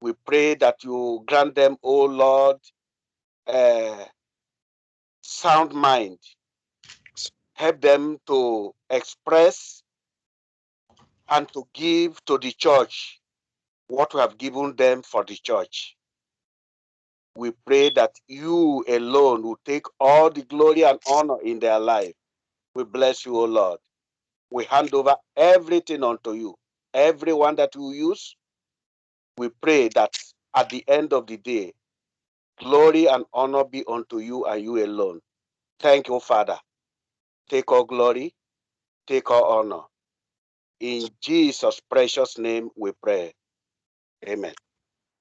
We pray that you grant them, O Lord, sound mind. Help them to express and to give to the church what we have given them for the church. We pray that you alone will take all the glory and honor in their life. We bless you, O Lord. We hand over everything unto you. Everyone that you use, we pray that at the end of the day, glory and honor be unto you and you alone. Thank you, Father. Take all glory, take all honor. In Jesus' precious name we pray. Amen.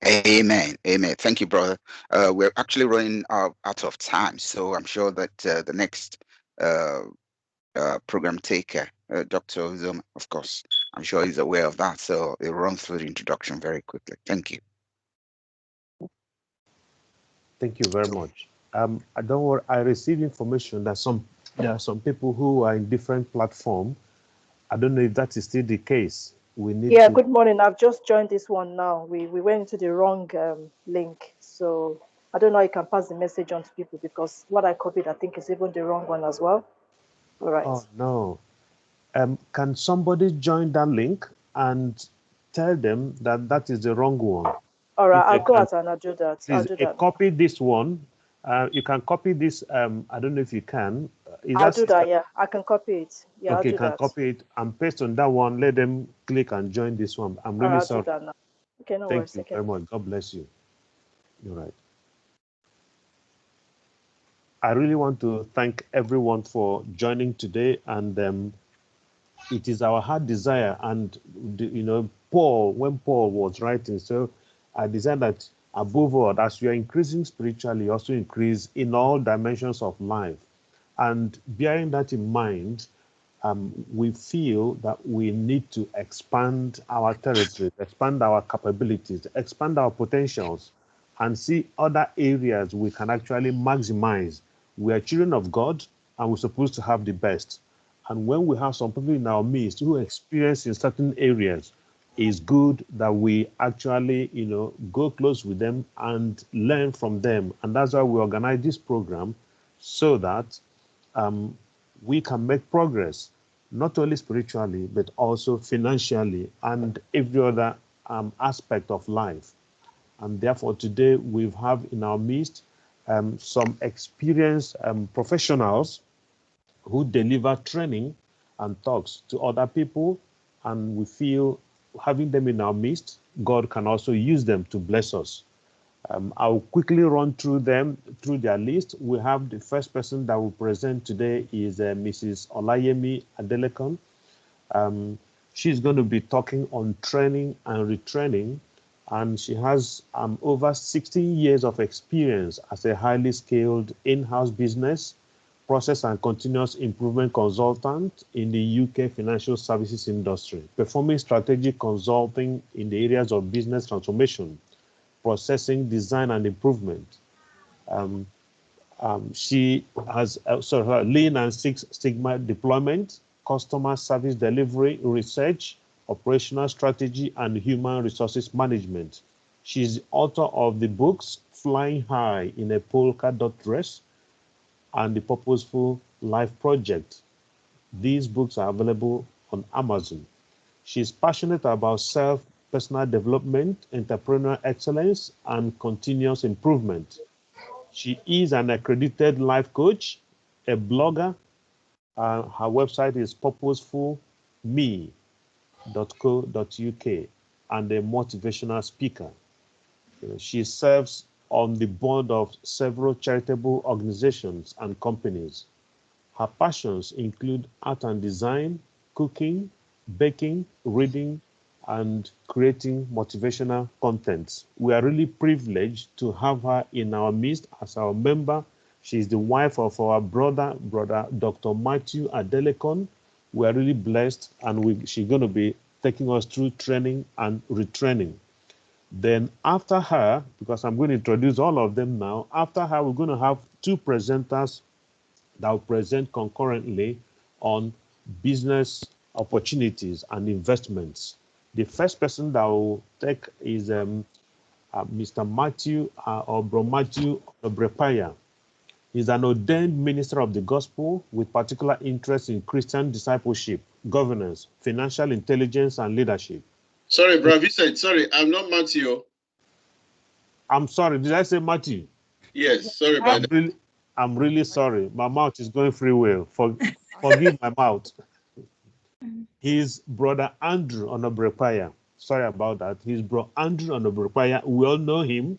Amen. Amen. Thank you, brother. We're actually running out of time, so I'm sure that the next uh, program taker, Dr. Zuma, of course, I'm sure he's aware of that, so he'll run through the introduction very quickly. Thank you. Thank you very much. I don't worry. I received information that there are some people who are in different platform. I don't know if that is still the case. We need Yeah, to. good morning. I've just joined this one now. We went into the wrong link. So I don't know how you can pass the message on to people because what I copied, I think, is even the wrong one as well. All right. Oh no. Can somebody join that link and tell them that that is the wrong one? All right, If I'll they go can, out and I'll do that. I'll please do that. copy this one. You can copy this. I don't know if you can. Is I'll that do that, yeah. I can copy it. Yeah, okay? I'll do Can that. copy it and paste on that one. Let them click and join this one. I'm All right, really I'll do sorry. that now. Okay, no Thank worries. you Okay. very much. God bless you. You're right. I really want to thank everyone for joining today, and it is our heart desire. And Paul, when Paul was writing, so I desire that above all, as you are increasing spiritually, you also increase in all dimensions of life. And bearing that in mind, we feel that we need to expand our territory, expand our capabilities, expand our potentials, and see other areas we can actually maximize. We are children of God, and we're supposed to have the best. And when we have some people in our midst who experience in certain areas, it's good that we actually, go close with them and learn from them. And that's why we organize this program so that we can make progress, not only spiritually, but also financially and every other aspect of life. And therefore, today we have in our midst some experienced professionals who deliver training and talks to other people. And we feel having them in our midst, God can also use them to bless us. I'll quickly run through their list. We have the first person that will present today is Mrs. Olayemi Adelekon. She's going to be talking on training and retraining, and she has over 16 years of experience as a highly skilled in-house business, process and continuous improvement consultant in the UK financial services industry, performing strategic consulting in the areas of business transformation, processing, design, and improvement. She has her Lean and Six Sigma deployment, customer service delivery, research, operational strategy, and human resources management. She's the author of the books Flying High in a Polka Dot Dress and The Purposeful Life Project. These books are available on Amazon. She's passionate about personal development, entrepreneurial excellence, and continuous improvement. She is an accredited life coach, a blogger. Her website is purposefulme.co.uk, and a motivational speaker. She serves on the board of several charitable organizations and companies. Her passions include art and design, cooking, baking, reading, and creating motivational content. We are really privileged to have her in our midst as our member. She is the wife of our brother Dr. Matthew Adelekon. We are really blessed, and she's going to be taking us through training and retraining. Then after her, because I'm going to introduce all of them now, after her, we're going to have two presenters that will present concurrently on business opportunities and investments. The first person that will take is Mr. Matthew or Bro Matthew Obrepaya. He's an ordained minister of the gospel with particular interest in Christian discipleship, governance, financial intelligence, and leadership. Sorry, Bro Vincent. Sorry, I'm not Matthew. I'm sorry, did I say Matthew? Yes, sorry about that. I'm really sorry. My mouth is going free will. Forgive my mouth. His brother Andrew Onobrepaya. Sorry about that. His brother Andrew Onobrepaya, we all know him.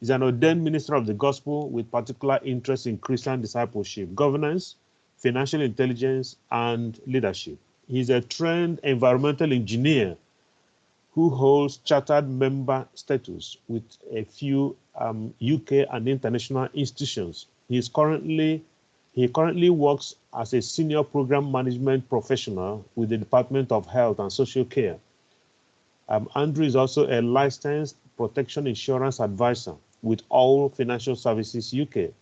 He's an ordained minister of the gospel with particular interest in Christian discipleship, governance, financial intelligence, and leadership. He's a trained environmental engineer who holds chartered member status with a few UK and international institutions. He currently works as a senior program management professional with the Department of Health and Social Care. Andrew is also a licensed protection insurance advisor with All Financial Services UK.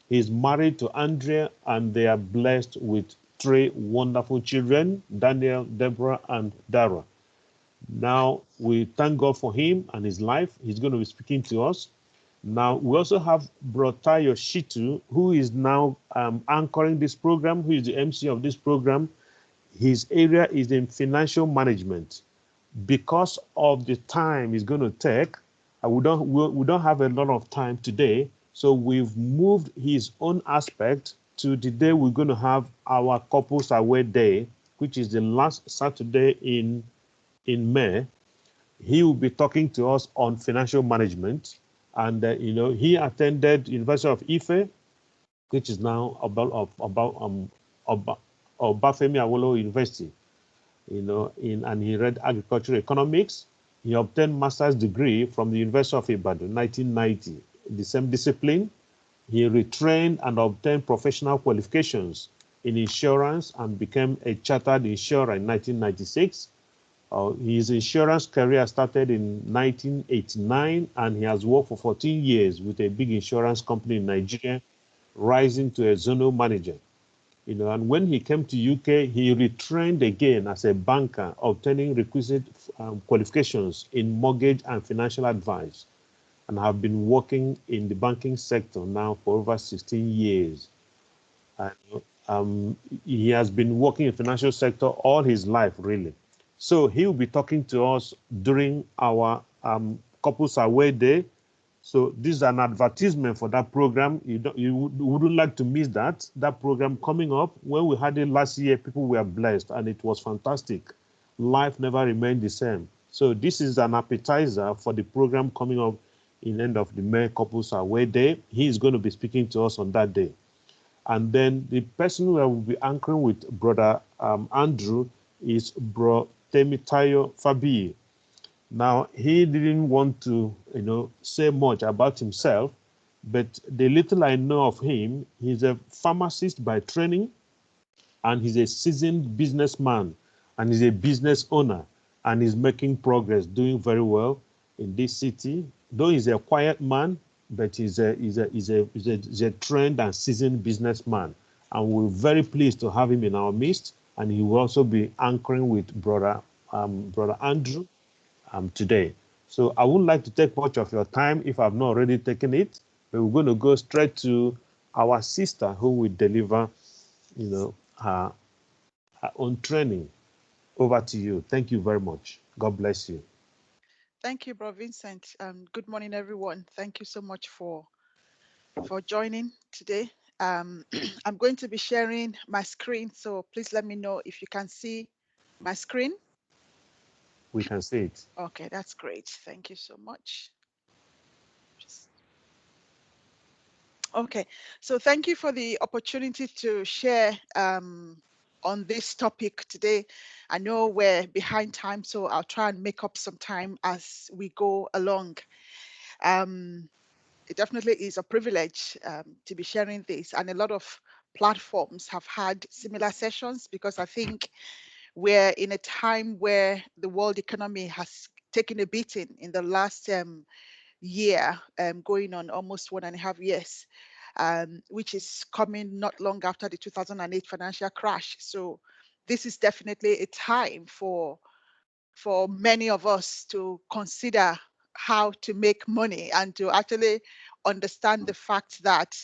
He is married to Andrea and they are blessed with 3 wonderful children, Daniel, Deborah, and Dara. Now, we thank God for him and his life. He's going to be speaking to us. Now, we also have Brotayo Shitu, who is now anchoring this program, who is the MC of this program. His area is in financial management. Because of the time it's going to take, we don't have a lot of time today. So we've moved his own aspect to the day we're going to have our couples away day, which is the last Saturday in May. He will be talking to us on financial management. And, he attended University of Ife, which is now Obafemi Awolowo University, and he read agricultural economics. He obtained master's degree from the University of Ibadan, 1990. The same discipline. He retrained and obtained professional qualifications in insurance and became a chartered insurer in 1996. His insurance career started in 1989, and he has worked for 14 years with a big insurance company in Nigeria, rising to a zonal manager. And when he came to UK, he retrained again as a banker, obtaining requisite qualifications in mortgage and financial advice, and have been working in the banking sector now for over 16 years. And he has been working in the financial sector all his life, really. So he will be talking to us during our Couples Away Day. So this is an advertisement for that program. You wouldn't like to miss that program coming up. When we had it last year, people were blessed and it was fantastic. Life never remained the same. So this is an appetizer for the program coming up in end of the May Couples Away Day. He is going to be speaking to us on that day. And then the person who will be anchoring with Brother Andrew is Bro Temitayo Fabi. Now, he didn't want to, say much about himself, but the little I know of him, he's a pharmacist by training, and he's a seasoned businessman, and he's a business owner, and he's making progress, doing very well in this city. Though he's a quiet man, but he's a trained and seasoned businessman, and we're very pleased to have him in our midst. And he will also be anchoring with Brother Andrew today. So I wouldn't like to take much of your time if I've not already taken it, but we're going to go straight to our sister who will deliver, her own training. Over to you. Thank you very much. God bless you. Thank you, Bro Vincent. Good morning, everyone. Thank you so much for joining today. I'm going to be sharing my screen, so please let me know if you can see my screen. We can see it. Okay, that's great. Thank you so much. Okay, so thank you for the opportunity to share on this topic today. I know we're behind time, so I'll try and make up some time as we go along. It definitely is a privilege to be sharing this, and a lot of platforms have had similar sessions because I think we're in a time where the world economy has taken a beating in the last year, going on almost 1.5 years, which is coming not long after the 2008 financial crash. So this is definitely a time for many of us to consider how to make money and to actually understand the fact that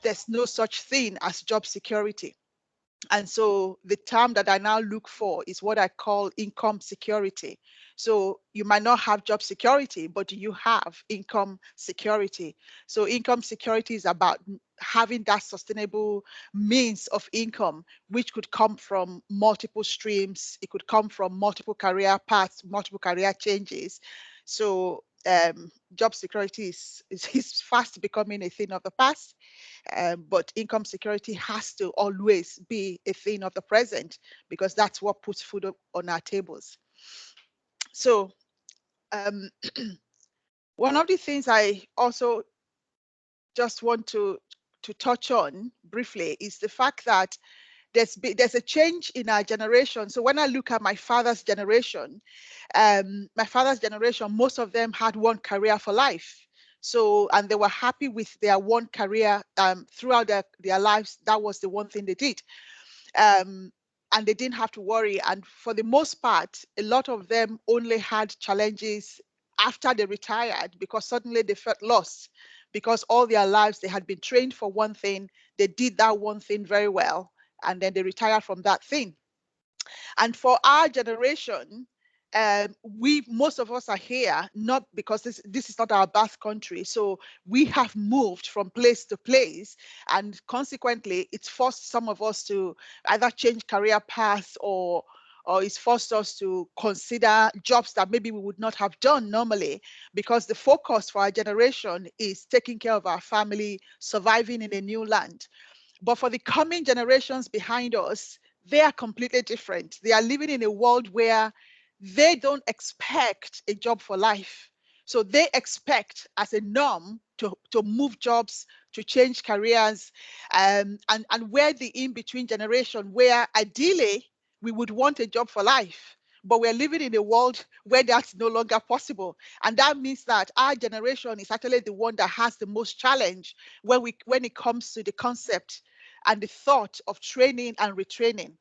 there's no such thing as job security. And so the term that I now look for is what I call income security. So you might not have job security, but you have income security. So income security is about having that sustainable means of income, which could come from multiple streams. It could come from multiple career paths, multiple career changes. So job security is fast becoming a thing of the past. But income security has to always be a thing of the present, because that's what puts food on our tables. So one of the things I also just want to touch on briefly is the fact that there's a change in our generation. So when I look at my father's generation, most of them had one career for life. So, and they were happy with their one career throughout their lives. That was the one thing they did. And they didn't have to worry. And for the most part, a lot of them only had challenges after they retired, because suddenly they felt lost, because all their lives they had been trained for one thing, they did that one thing very well, and then they retired from that thing. And for our generation, most of us are here not because this is not our birth country. So we have moved from place to place, and consequently, it's forced some of us to either change career paths or it's forced us to consider jobs that maybe we would not have done normally, because the focus for our generation is taking care of our family, surviving in a new land. But for the coming generations behind us, they are completely different. They are living in a world where they don't expect a job for life. So they expect as a norm to move jobs, to change careers, and we're the in-between generation where ideally we would want a job for life. But we're living in a world where that's no longer possible. And that means that our generation is actually the one that has the most challenge when it comes to the concept and the thought of training and retraining.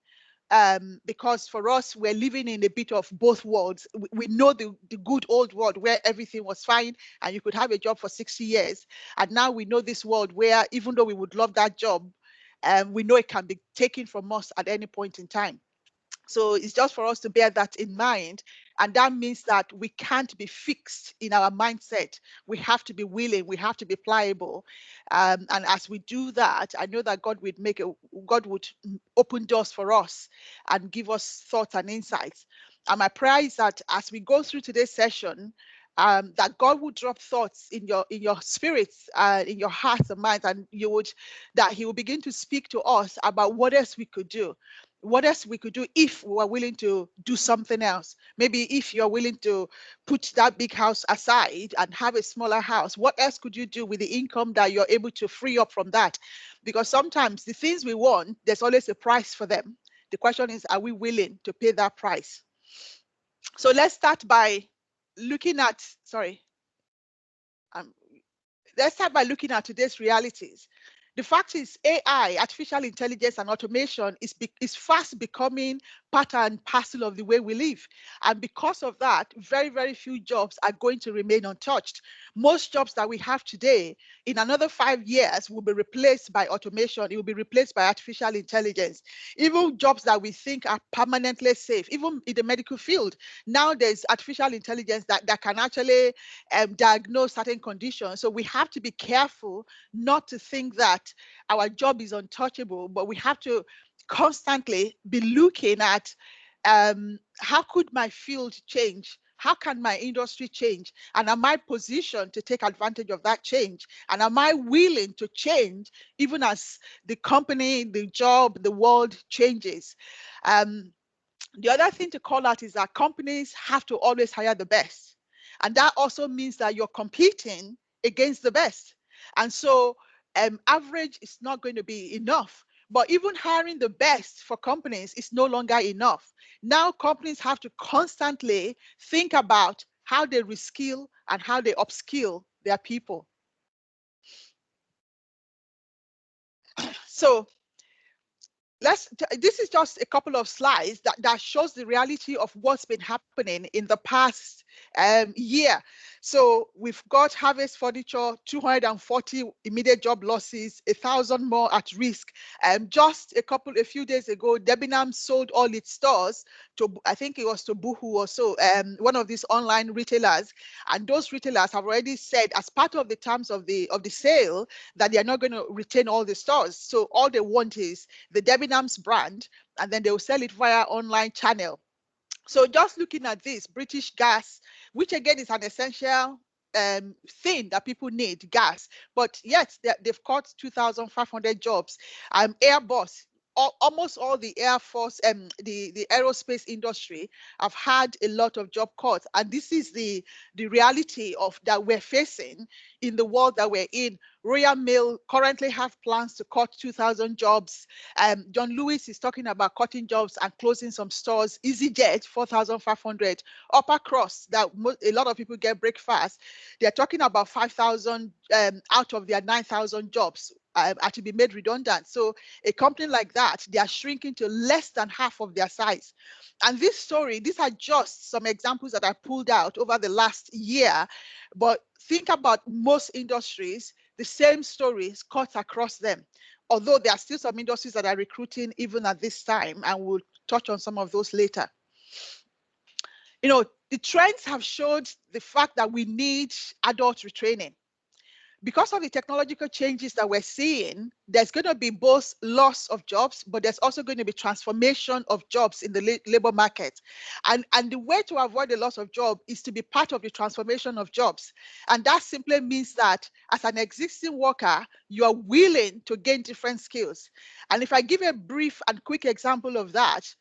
Because for us, we're living in a bit of both worlds. We know the good old world where everything was fine and you could have a job for 60 years. And now we know this world where even though we would love that job, we know it can be taken from us at any point in time. So it's just for us to bear that in mind. And that means that we can't be fixed in our mindset. We have to be willing, we have to be pliable. And as we do that, I know that God would open doors for us and give us thoughts and insights. And my prayer is that as we go through today's session, that God would drop thoughts in your spirits, in your hearts and minds, and that He will begin to speak to us about what else we could do. What else we could do if we were willing to do something else? Maybe if you're willing to put that big house aside and have a smaller house, what else could you do with the income that you're able to free up from that? Because sometimes the things we want, there's always a price for them. The question is, are we willing to pay that price? So let's start by looking at, let's start by looking at today's realities. The fact is, AI, artificial intelligence, and automation is fast becoming part and parcel of the way we live. And because of that, very, very few jobs are going to remain untouched. Most jobs that we have today, in another 5 years, will be replaced by automation. It will be replaced by artificial intelligence. Even jobs that we think are permanently safe, even in the medical field, now there's artificial intelligence that can actually diagnose certain conditions. So we have to be careful not to think that our job is untouchable, but we have to constantly be looking at how could my field change? How can my industry change? And am I positioned to take advantage of that change? And am I willing to change even as the company, the job, the world changes? The other thing to call out is that companies have to always hire the best. And that also means that you're competing against the best. And so average is not going to be enough. But even hiring the best for companies is no longer enough. Now companies have to constantly think about how they reskill and how they upskill their people. So this is just a couple of slides that shows the reality of what's been happening in the past year. So we've got Harvest Furniture, 240 immediate job losses, 1,000 more at risk. Just a few days ago, Debenham sold all its stores to, I think it was to Boohoo or so, one of these online retailers. And those retailers have already said, as part of the terms of the sale, that they are not going to retain all the stores. So all they want is the Debenhams brand, and then they will sell it via online channel. So just looking at this, British Gas, which again is an essential thing that people need, gas, but yet they've cut 2,500 jobs. Airbus, almost all the Air Force and the aerospace industry have had a lot of job cuts, and this is the reality of that we're facing in the world that we're in. Royal Mail currently have plans to cut 2,000 jobs. John Lewis is talking about cutting jobs and closing some stores. EasyJet, 4,500. Upper Cross, that a lot of people get breakfast, they're talking about 5,000 out of their 9,000 jobs are to be made redundant. So a company like that, they are shrinking to less than half of their size. And this story, these are just some examples that I pulled out over the last year. But think about most industries, the same stories cut across them. Although there are still some industries that are recruiting even at this time, and we'll touch on some of those later. You know, the trends have showed the fact that we need adult retraining. Because of the technological changes that we're seeing, there's going to be both loss of jobs, but there's also going to be transformation of jobs in the labor market. And the way to avoid the loss of job is to be part of the transformation of jobs. And that simply means that as an existing worker, you are willing to gain different skills. And if I give a brief and quick example of that,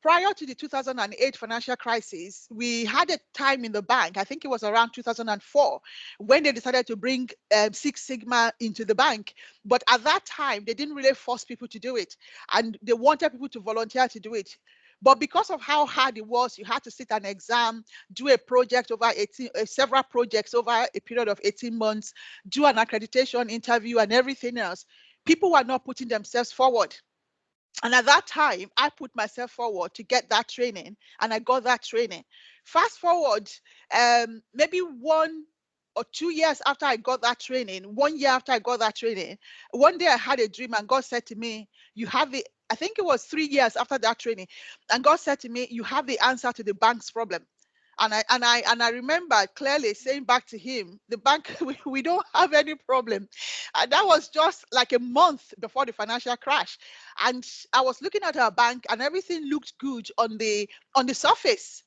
prior to the 2008 financial crisis, we had a time in the bank, I think it was around 2004, when they decided to bring Six Sigma into the bank. But at that time, they didn't really force people to do it. And they wanted people to volunteer to do it. But because of how hard it was, you had to sit an exam, do a project over several projects over a period of 18 months, do an accreditation interview and everything else. People were not putting themselves forward. And at that time, I put myself forward to get that training, and I got that training. Fast forward, maybe 1 or 2 years after I got that training, 1 year after I got that training, one day I had a dream, and God said to me, you have the, I think it was 3 years after that training, and God said to me, you have the answer to the bank's problem. And I remember clearly saying back to him, the bank, we don't have any problem. And that was just like a month before the financial crash. And I was looking at our bank, and everything looked good on the surface.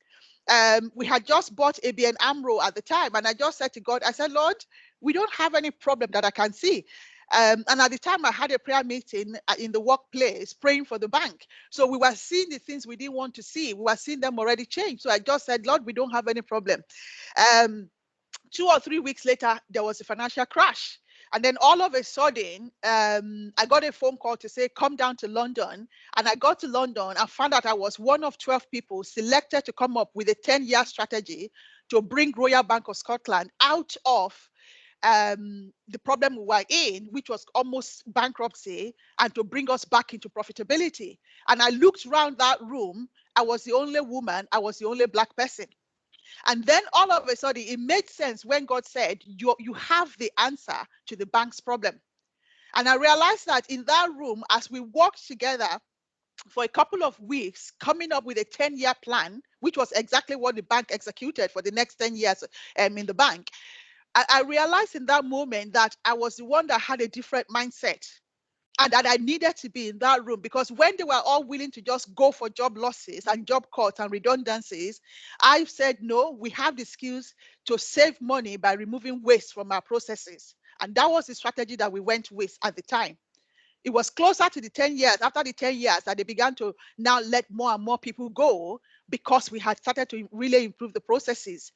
We had just bought ABN AMRO at the time, and I just said to God, I said, Lord, we don't have any problem that I can see. And at the time, I had a prayer meeting in the workplace praying for the bank. So we were seeing the things we didn't want to see. We were seeing them already change. So I just said, Lord, we don't have any problem. 2 or 3 weeks later, there was a financial crash. And then all of a sudden, I got a phone call to say, come down to London. And I got to London and found out I was one of 12 people selected to come up with a 10-year strategy to bring Royal Bank of Scotland out of the problem we were in, which was almost bankruptcy, and to bring us back into profitability. And I looked around that room. I was the only woman. I was the only Black person. And then all of a sudden, it made sense when God said, you have the answer to the bank's problem. And I realized that in that room, as we worked together for a couple of weeks, coming up with a 10-year plan, which was exactly what the bank executed for the next 10 years in the bank, I realized in that moment that I was the one that had a different mindset, and that I needed to be in that room, because when they were all willing to just go for job losses and job cuts and redundancies, I said, no, we have the skills to save money by removing waste from our processes. And that was the strategy that we went with at the time. It was closer to the 10 years, after the 10 years, that they began to now let more and more people go, because we had started to really improve the processes.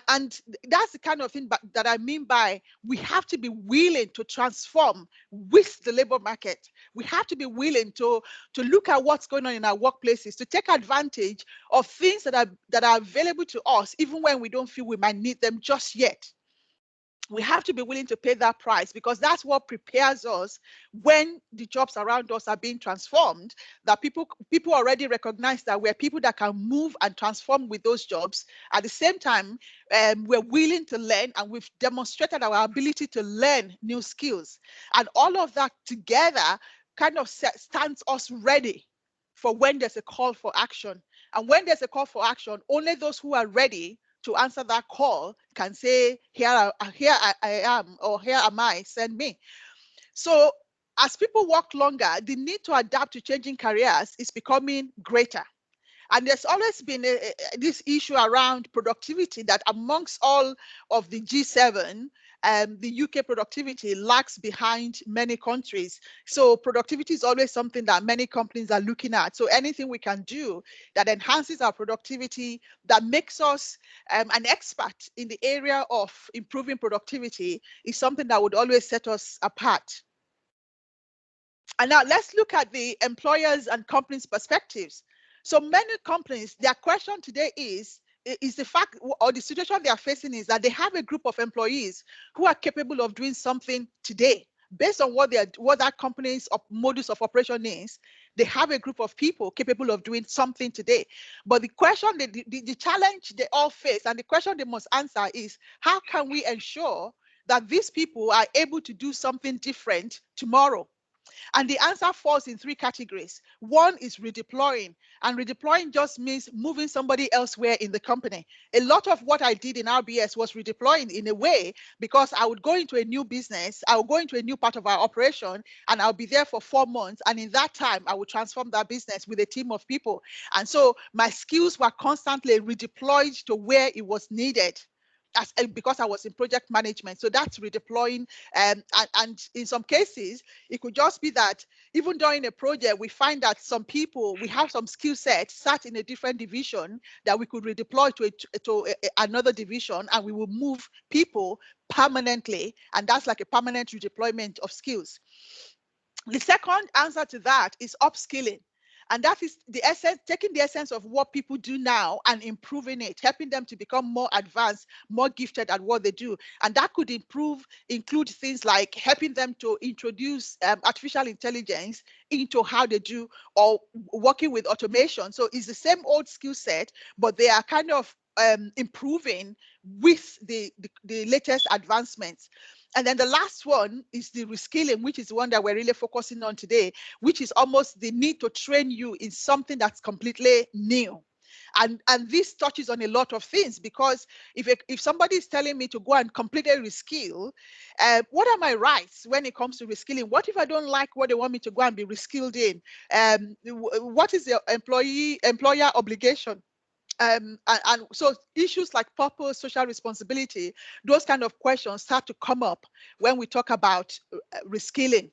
And that's the kind of thing that I mean by we have to be willing to transform with the labor market. We have to be willing to look at what's going on in our workplaces, to take advantage of things that are available to us, even when we don't feel we might need them just yet. We have to be willing to pay that price, because that's what prepares us when the jobs around us are being transformed, that people already recognize that we're people that can move and transform with those jobs. At the same time, we're willing to learn, and we've demonstrated our ability to learn new skills. And all of that together kind of stands us ready for when there's a call for action. And when there's a call for action, only those who are ready to answer that call can say, here I am, or here am I, send me. So as people work longer, the need to adapt to changing careers is becoming greater. And there's always been this issue around productivity, that amongst all of the G7, the UK productivity lags behind many countries. So productivity is always something that many companies are looking at. So anything we can do that enhances our productivity, that makes us an expert in the area of improving productivity, is something that would always set us apart. And now let's look at the employers and companies' perspectives. So many companies, their question today is the fact, or the situation they are facing is that they have a group of employees who are capable of doing something today. Based on what that company's modus of operation is, they have a group of people capable of doing something today. But the question, the challenge they all face, and the question they must answer is, how can we ensure that these people are able to do something different tomorrow? And the answer falls in three categories. One is redeploying, and redeploying just means moving somebody elsewhere in the company. A lot of what I did in RBS was redeploying in a way, because I would go into a new business, I would go into a new part of our operation, and I'll be there for 4 months. And in that time, I would transform that business with a team of people. And so my skills were constantly redeployed to where it was needed. Because I was in project management. So that's redeploying. And in some cases, it could just be that even during a project, we find that some people, we have some skill sets sat in a different division that we could redeploy to another division, and we will move people permanently. And that's like a permanent redeployment of skills. The second answer to that is upskilling. And that is the essence, taking the essence of what people do now and improving it, helping them to become more advanced, more gifted at what they do. And that could include things like helping them to introduce artificial intelligence into how they do, or working with automation. So it's the same old skill set, but they are kind of improving with the latest advancements. And then the last one is the reskilling, which is the one that we're really focusing on today, which is almost the need to train you in something that's completely new. And this touches on a lot of things, because if somebody is telling me to go and completely reskill, what are my rights when it comes to reskilling? What if I don't like what they want me to go and be reskilled in? What is the employer obligation? And so issues like purpose, social responsibility, those kind of questions start to come up when we talk about reskilling.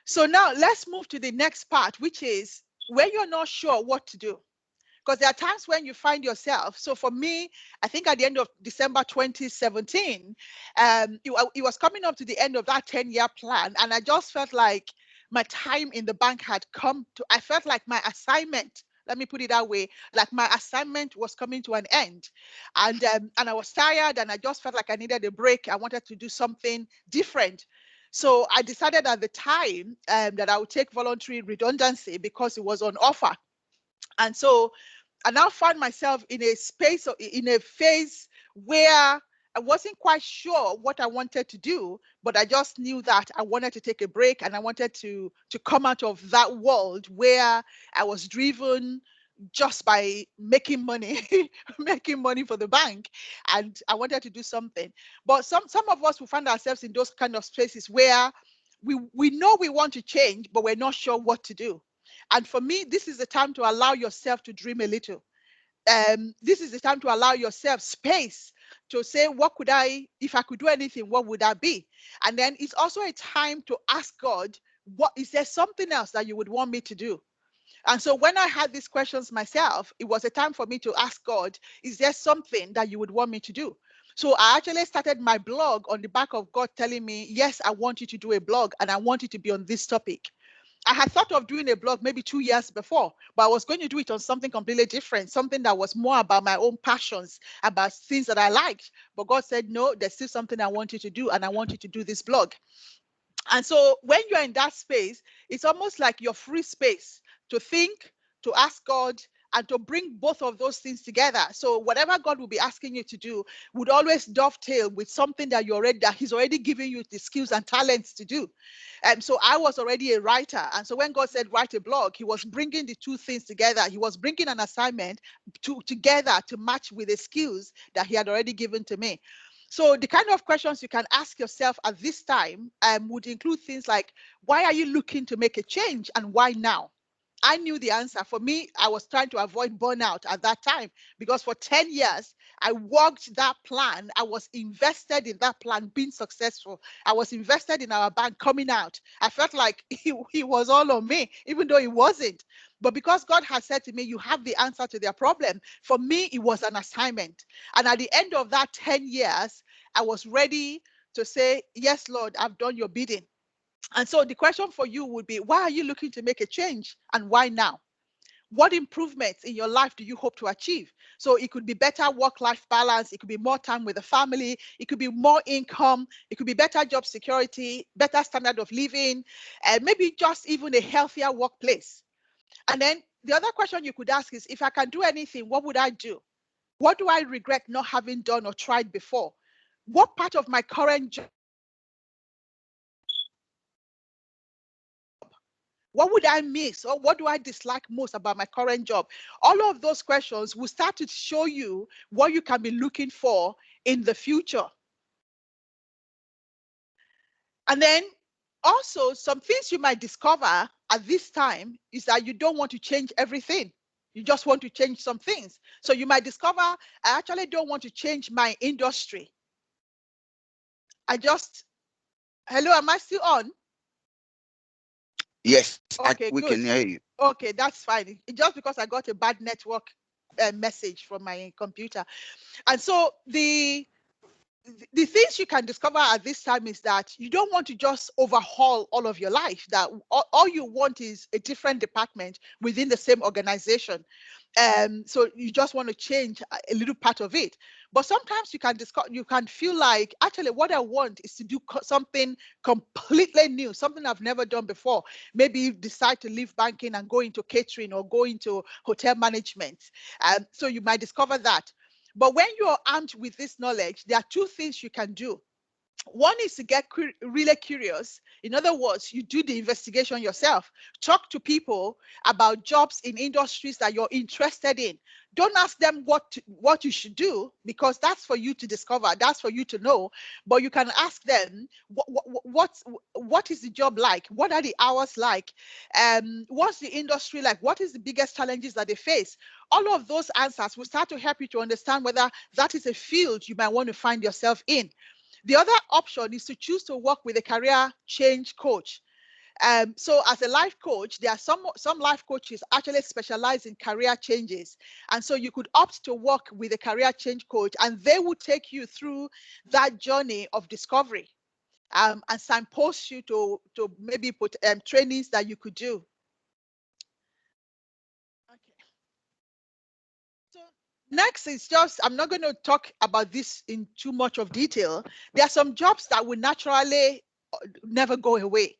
So now let's move to the next part, which is when you're not sure what to do. Because there are times when you find yourself. So for me, I think at the end of December 2017, it was coming up to the end of that 10-year plan. And I just felt like my time in the bank had come to, I felt like my assignment, let me put it that way, like my assignment was coming to an end. And I was tired, and I just felt like I needed a break. I wanted to do something different. So I decided at the time that I would take voluntary redundancy because it was on offer. And so I now found myself in a phase where I wasn't quite sure what I wanted to do, but I just knew that I wanted to take a break, and I wanted to come out of that world where I was driven just by making money, making money for the bank. And I wanted to do something. But some of us will find ourselves in those kind of spaces where we know we want to change, but we're not sure what to do. And for me, this is the time to allow yourself to dream a little. This is the time to allow yourself space to say, what could I, if I could do anything, what would that be? And then it's also a time to ask God, what is there something else that you would want me to do? And so when I had these questions myself, it was a time for me to ask God, is there something that you would want me to do? So I actually started my blog on the back of God telling me, yes, I want you to do a blog, and I want you to be on this topic. I had thought of doing a blog maybe 2 years before, but I was going to do it on something completely different, something that was more about my own passions, about things that I liked. But God said, no, there's still something I want you to do, and I want you to do this blog. And so when you're in that space, it's almost like your free space to think, to ask God, and to bring both of those things together. So whatever God will be asking you to do would always dovetail with something that He's already given you the skills and talents to do. And so I was already a writer. And so when God said write a blog, he was bringing the two things together. He was bringing an assignment together to match with the skills that he had already given to me. So the kind of questions you can ask yourself at this time would include things like, why are you looking to make a change, and why now? I knew the answer. For me, I was trying to avoid burnout at that time, because for 10 years, I worked that plan. I was invested in that plan being successful. I was invested in our bank coming out. I felt like he was all on me, even though he wasn't. But because God had said to me, you have the answer to their problem, for me, it was an assignment. And at the end of that 10 years, I was ready to say, yes, Lord, I've done your bidding. And so the question for you would be, why are you looking to make a change, and why now? What improvements in your life do you hope to achieve? So it could be better work-life balance. It could be more time with the family. It could be more income. It could be better job security, better standard of living, and maybe just even a healthier workplace. And then the other question you could ask is, if I can do anything, what would I do? What do I regret not having done or tried before? What part of my current job? What would I miss, or what do I dislike most about my current job? All of those questions will start to show you what you can be looking for in the future. And then also, some things you might discover at this time is that you don't want to change everything. You just want to change some things. So you might discover, I actually don't want to change my industry. Hello, am I still on? Yes, Okay, we good. can hear you. Okay, that's fine. Just because I got a bad network message from my computer. And so the things you can discover at this time is that you don't want to just overhaul all of your life, that all you want is a different department within the same organization. So you just want to change a little part of it. But sometimes you can feel like, actually what I want is to do something completely new, something I've never done before. Maybe you decide to leave banking and go into catering or go into hotel management. So you might discover that. But when you're armed with this knowledge, there are two things you can do. One is to get really curious. In other words, you do the investigation yourself. Talk to people about jobs in industries that you're interested in. Don't ask them what you should do, because that's for you to discover. That's for you to know. But you can ask them, what is the job like? What are the hours like? What's the industry like? What is the biggest challenges that they face? All of those answers will start to help you to understand whether that is a field you might want to find yourself in. The other option is to choose to work with a career change coach. So as a life coach, there are some life coaches actually specialize in career changes. And so you could opt to work with a career change coach, and they will take you through that journey of discovery and signpost you to maybe put trainings that you could do. Okay. So next is just, I'm not going to talk about this in too much of detail. There are some jobs that will naturally never go away.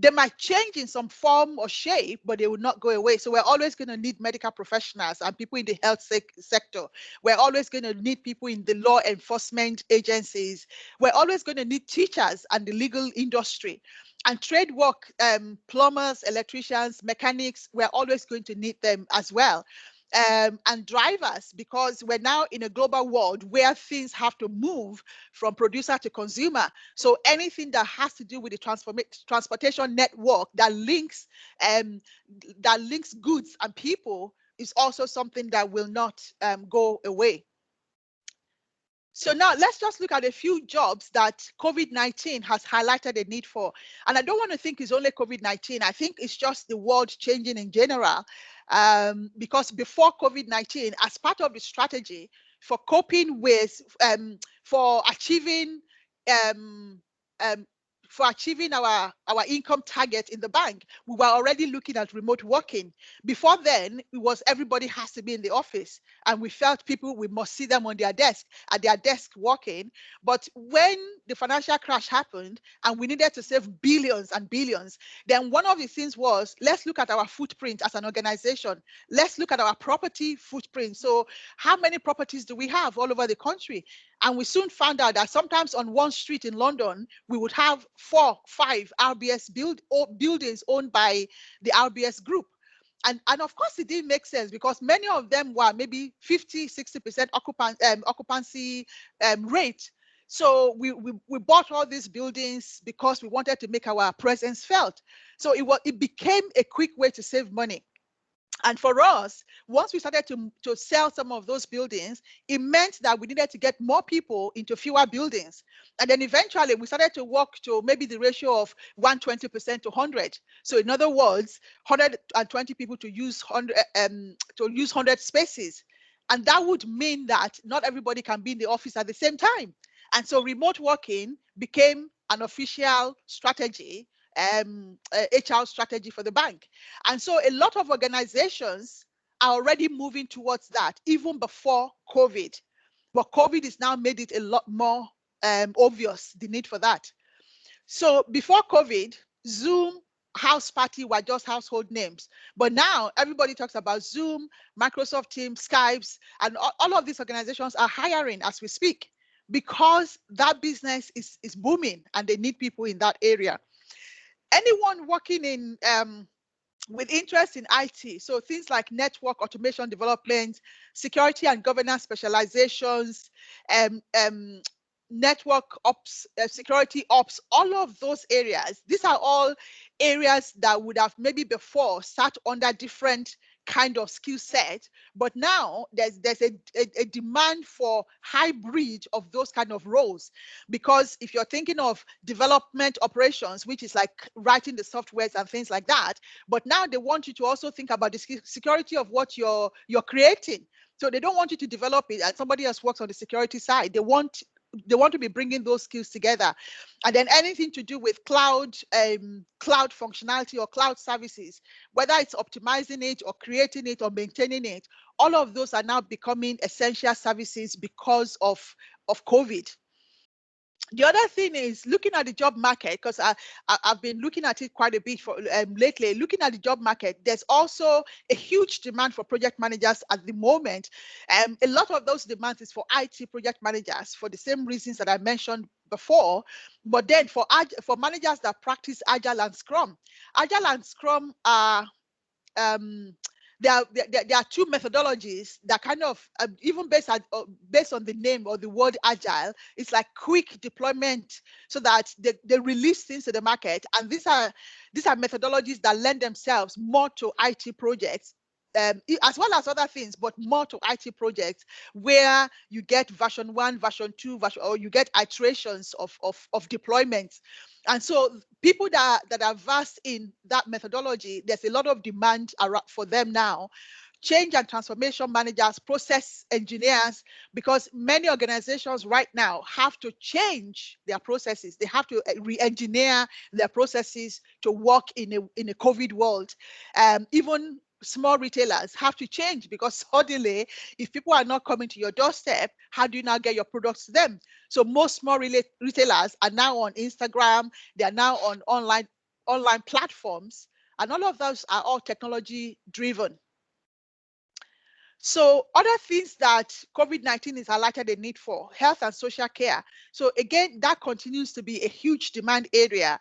They might change in some form or shape, but they will not go away. So we're always going to need medical professionals and people in the health sector. We're always going to need people in the law enforcement agencies. We're always going to need teachers and the legal industry. And trade work, plumbers, electricians, mechanics, we're always going to need them as well. And drivers, because we're now in a global world where things have to move from producer to consumer. So anything that has to do with the transportation network that links goods and people is also something that will not go away. So now let's just look at a few jobs that COVID-19 has highlighted a need for. And I don't want to think it's only COVID-19. I think it's just the world changing in general. Because before COVID-19, as part of the strategy for coping with, for achieving for achieving our income target in the bank, we were already looking at remote working. Before then, it was everybody has to be in the office, and we felt people, we must see them on their desk, at their desk working. But when the financial crash happened and we needed to save billions and billions, then one of the things was, let's look at our footprint as an organization. Let's look at our property footprint. So how many properties do we have all over the country? And we soon found out that sometimes on one street in London, we would have 4, 5 RBS buildings owned by the RBS group. And of course, it didn't make sense because many of them were maybe 50, 60% occupancy rate. So we bought all these buildings because we wanted to make our presence felt. So it became a quick way to save money. And for us, once we started to sell some of those buildings, it meant that we needed to get more people into fewer buildings. And then eventually we started to work to maybe the ratio of 120% to 100. So in other words, 120 people to use 100 spaces. And that would mean that not everybody can be in the office at the same time. And so remote working became an official strategy, HR strategy for the bank. And so a lot of organizations are already moving towards that even before COVID. But COVID has now made it a lot more obvious, the need for that. So before COVID, Zoom, House Party were just household names. But now everybody talks about Zoom, Microsoft Teams, Skypes, and all of these organizations are hiring as we speak because that business is booming and they need people in that area. Anyone working in with interest in IT, so things like network automation development, security and governance specializations, network ops, security ops, all of those areas, these are all areas that would have maybe before sat under different kind of skill set, but now there's a demand for hybrid of those kind of roles. Because if you're thinking of development operations, which is like writing the softwares and things like that, but now they want you to also think about the security of what you're creating. So they don't want you to develop it and somebody else works on the security side. They want to be bringing those skills together. And then anything to do with cloud functionality or cloud services, whether it's optimizing it or creating it or maintaining it, all of those are now becoming essential services because of COVID. The other thing is looking at the job market, because I've been looking at it quite a bit for lately. Looking at the job market, there's also a huge demand for project managers at the moment. A lot of those demands is for IT project managers for the same reasons that I mentioned before. But then for managers that practice Agile and Scrum are there are two methodologies that kind of even based on the name or the word agile, it's like quick deployment so that they release things to the market. And these are methodologies that lend themselves more to IT projects, as well as other things, but more to IT projects where you get version 1, version 2, or you get iterations of deployments. And so people that are versed in that methodology, there's a lot of demand for them now. Change and transformation managers, process engineers, because many organizations right now have to change their processes. They have to re-engineer their processes to work in a COVID world. Even small retailers have to change because suddenly, if people are not coming to your doorstep, how do you now get your products to them? So most small retailers are now on Instagram. They are now on online platforms, and all of those are all technology driven. So other things that COVID-19 has highlighted a need for, health and social care. So again, that continues to be a huge demand area.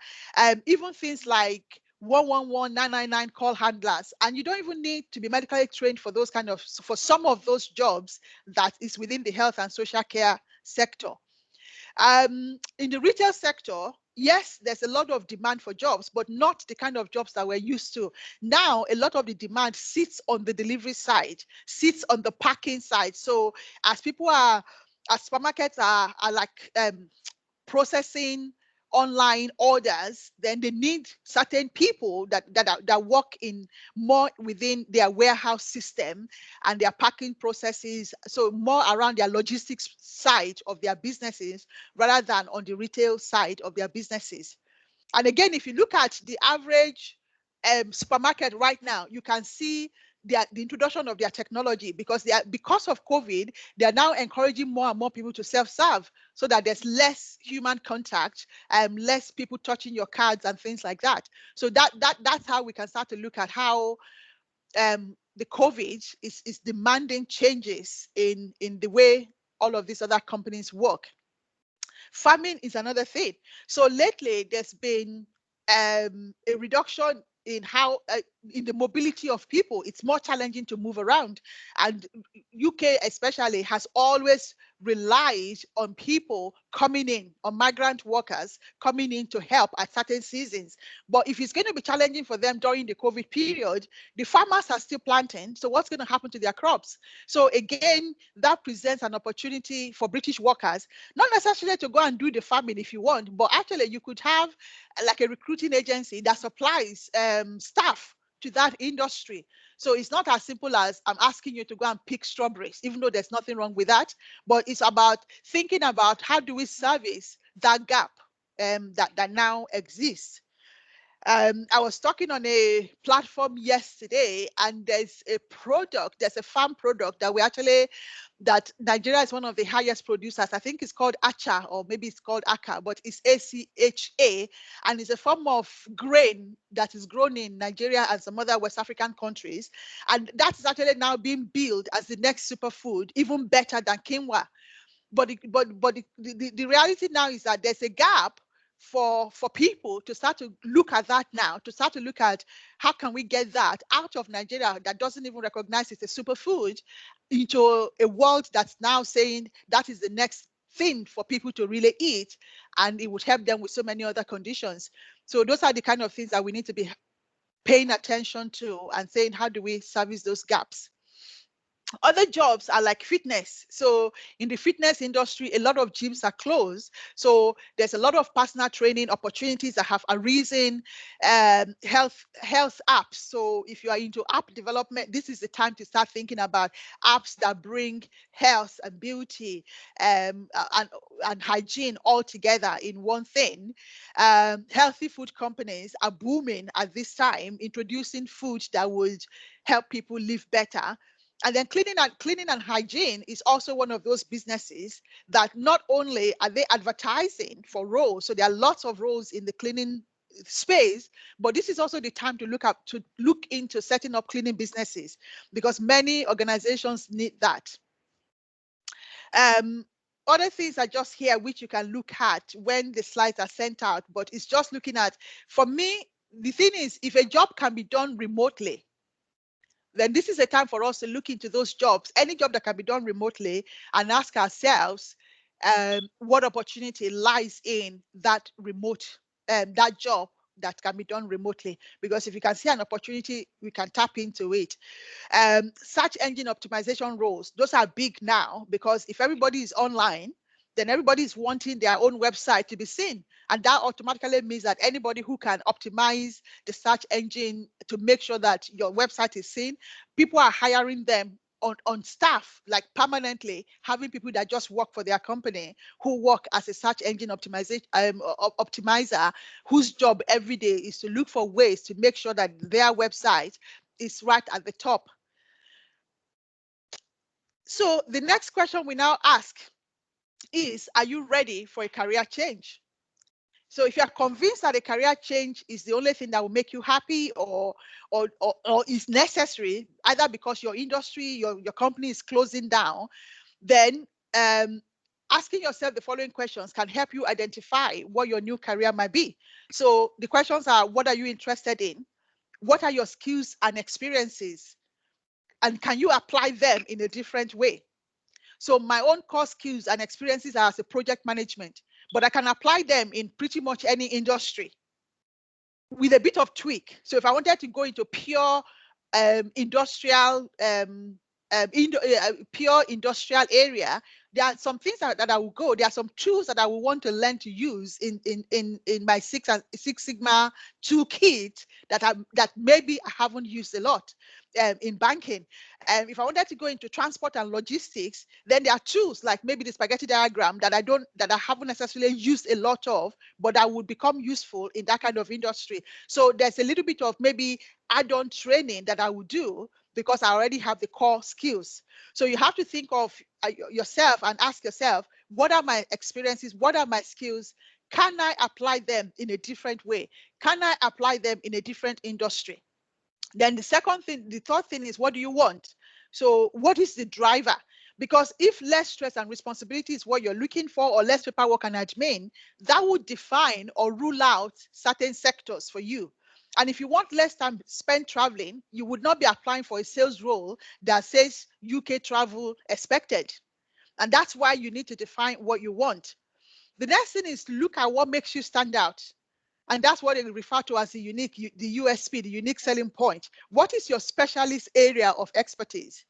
Even things like 111, 999 call handlers, and you don't even need to be medically trained for those for some of those jobs that is within the health and social care sector. In the retail sector, yes, there's a lot of demand for jobs, but not the kind of jobs that we're used to. Now, a lot of the demand sits on the delivery side, sits on the packing side. So as supermarkets are like processing online orders, then they need certain people that work in more within their warehouse system and their packing processes, so more around their logistics side of their businesses rather than on the retail side of their businesses. And again, if you look at the average supermarket right now, you can see the introduction of their technology, because because of COVID, they are now encouraging more and more people to self-serve, so that there's less human contact, less people touching your cards and things like that. So that's how we can start to look at how the COVID is demanding changes in the way all of these other companies work. Farming is another thing. So lately, there's been a reduction in how in the mobility of people. It's more challenging to move around, and UK especially has always relied on people coming in, on migrant workers coming in to help at certain seasons. But if it's going to be challenging for them during the COVID period, the farmers are still planting. So what's going to happen to their crops? So again, that presents an opportunity for British workers, not necessarily to go and do the farming if you want, but actually you could have like a recruiting agency that supplies staff to that industry. So it's not as simple as I'm asking you to go and pick strawberries, even though there's nothing wrong with that, but it's about thinking about how do we service that gap that now exists. I was talking on a platform yesterday, and there's a farm product that Nigeria is one of the highest producers. I think it's called Acha, or maybe it's called Aka, but it's ACHA, and it's a form of grain that is grown in Nigeria and some other West African countries. And that is actually now being billed as the next superfood, even better than quinoa. But the reality now is that there's a gap for people to start to look at that now, to start to look at how can we get that out of Nigeria that doesn't even recognize it's a superfood, into a world that's now saying that is the next thing for people to really eat, and it would help them with so many other conditions. So those are the kind of things that we need to be paying attention to and saying, how do we service those gaps? Other jobs are like fitness. So in the fitness industry, a lot of gyms are closed. So there's a lot of personal training opportunities that have arisen, health apps. So if you are into app development, this is the time to start thinking about apps that bring health and beauty and hygiene all together in one thing. Healthy food companies are booming at this time, introducing food that would help people live better. And then cleaning and hygiene is also one of those businesses that not only are they advertising for roles, so there are lots of roles in the cleaning space, but this is also the time to look into setting up cleaning businesses, because many organizations need that. Other things are just here which you can look at when the slides are sent out, but it's just looking at, for me, the thing is, if a job can be done remotely, then this is a time for us to look into those jobs, any job that can be done remotely, and ask ourselves what opportunity lies in that remote, that job that can be done remotely. Because if you can see an opportunity, we can tap into it. Search engine optimization roles, those are big now, because if everybody is online, then everybody is wanting their own website to be seen. And that automatically means that anybody who can optimize the search engine to make sure that your website is seen, people are hiring them on staff, like permanently, having people that just work for their company, who work as a search engine optimizer, whose job every day is to look for ways to make sure that their website is right at the top. So the next question we now ask is, are you ready for a career change? So if you are convinced that a career change is the only thing that will make you happy, or is necessary, either because your industry, your company is closing down, then asking yourself the following questions can help you identify what your new career might be. So the questions are, what are you interested in? What are your skills and experiences? And can you apply them in a different way? So my own core skills and experiences are as a project management, but I can apply them in pretty much any industry with a bit of tweak. So if I wanted to go into pure industrial pure industrial area, there are some things that I will go. There are some tools that I will want to learn to use in my Six Sigma toolkit that maybe I haven't used a lot in banking. If I wanted to go into transport and logistics, then there are tools like maybe the spaghetti diagram that I haven't necessarily used a lot of, but that would become useful in that kind of industry. So there's a little bit of maybe add-on training that I would do because I already have the core skills. So you have to think of yourself and ask yourself, what are my experiences? What are my skills? Can I apply them in a different way? Can I apply them in a different industry? Then the third thing is, what do you want? So what is the driver? Because if less stress and responsibility is what you're looking for, or less paperwork and admin, that would define or rule out certain sectors for you. And if you want less time spent traveling, you would not be applying for a sales role that says UK travel expected. And that's why you need to define what you want. The next thing is look at what makes you stand out. And that's what they refer to as the USP, the unique selling point. What is your specialist area of expertise?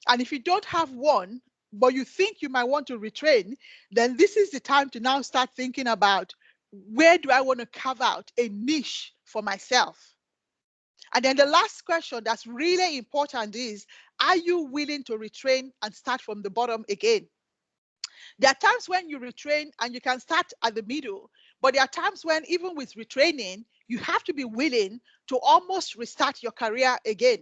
And if you don't have one, but you think you might want to retrain, then this is the time to now start thinking about, where do I want to carve out a niche for myself? And then the last question that's really important is, are you willing to retrain and start from the bottom again? There are times when you retrain and you can start at the middle, but there are times when even with retraining, you have to be willing to almost restart your career again.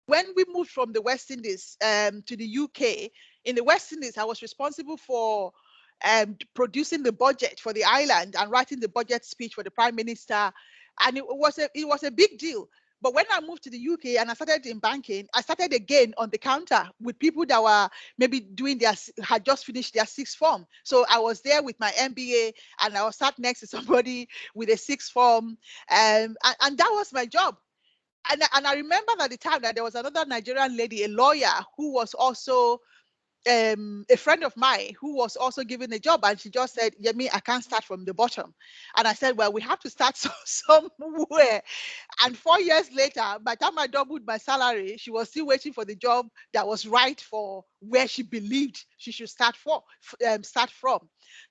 When we moved from the West Indies to the UK, in the West Indies, I was responsible for producing the budget for the island and writing the budget speech for the Prime Minister. And it was a big deal. But when I moved to the UK and I started in banking, I started again on the counter with people that were maybe had just finished their sixth form. So I was there with my MBA and I was sat next to somebody with a sixth form. And that was my job. And I remember at the time that there was another Nigerian lady, a lawyer, who was also a friend of mine who was also given a job, and she just said, Yemi, I can't start from the bottom. And I said, well, we have to start somewhere. And 4 years later, by the time I doubled my salary, she was still waiting for the job that was right for where she believed she should start from.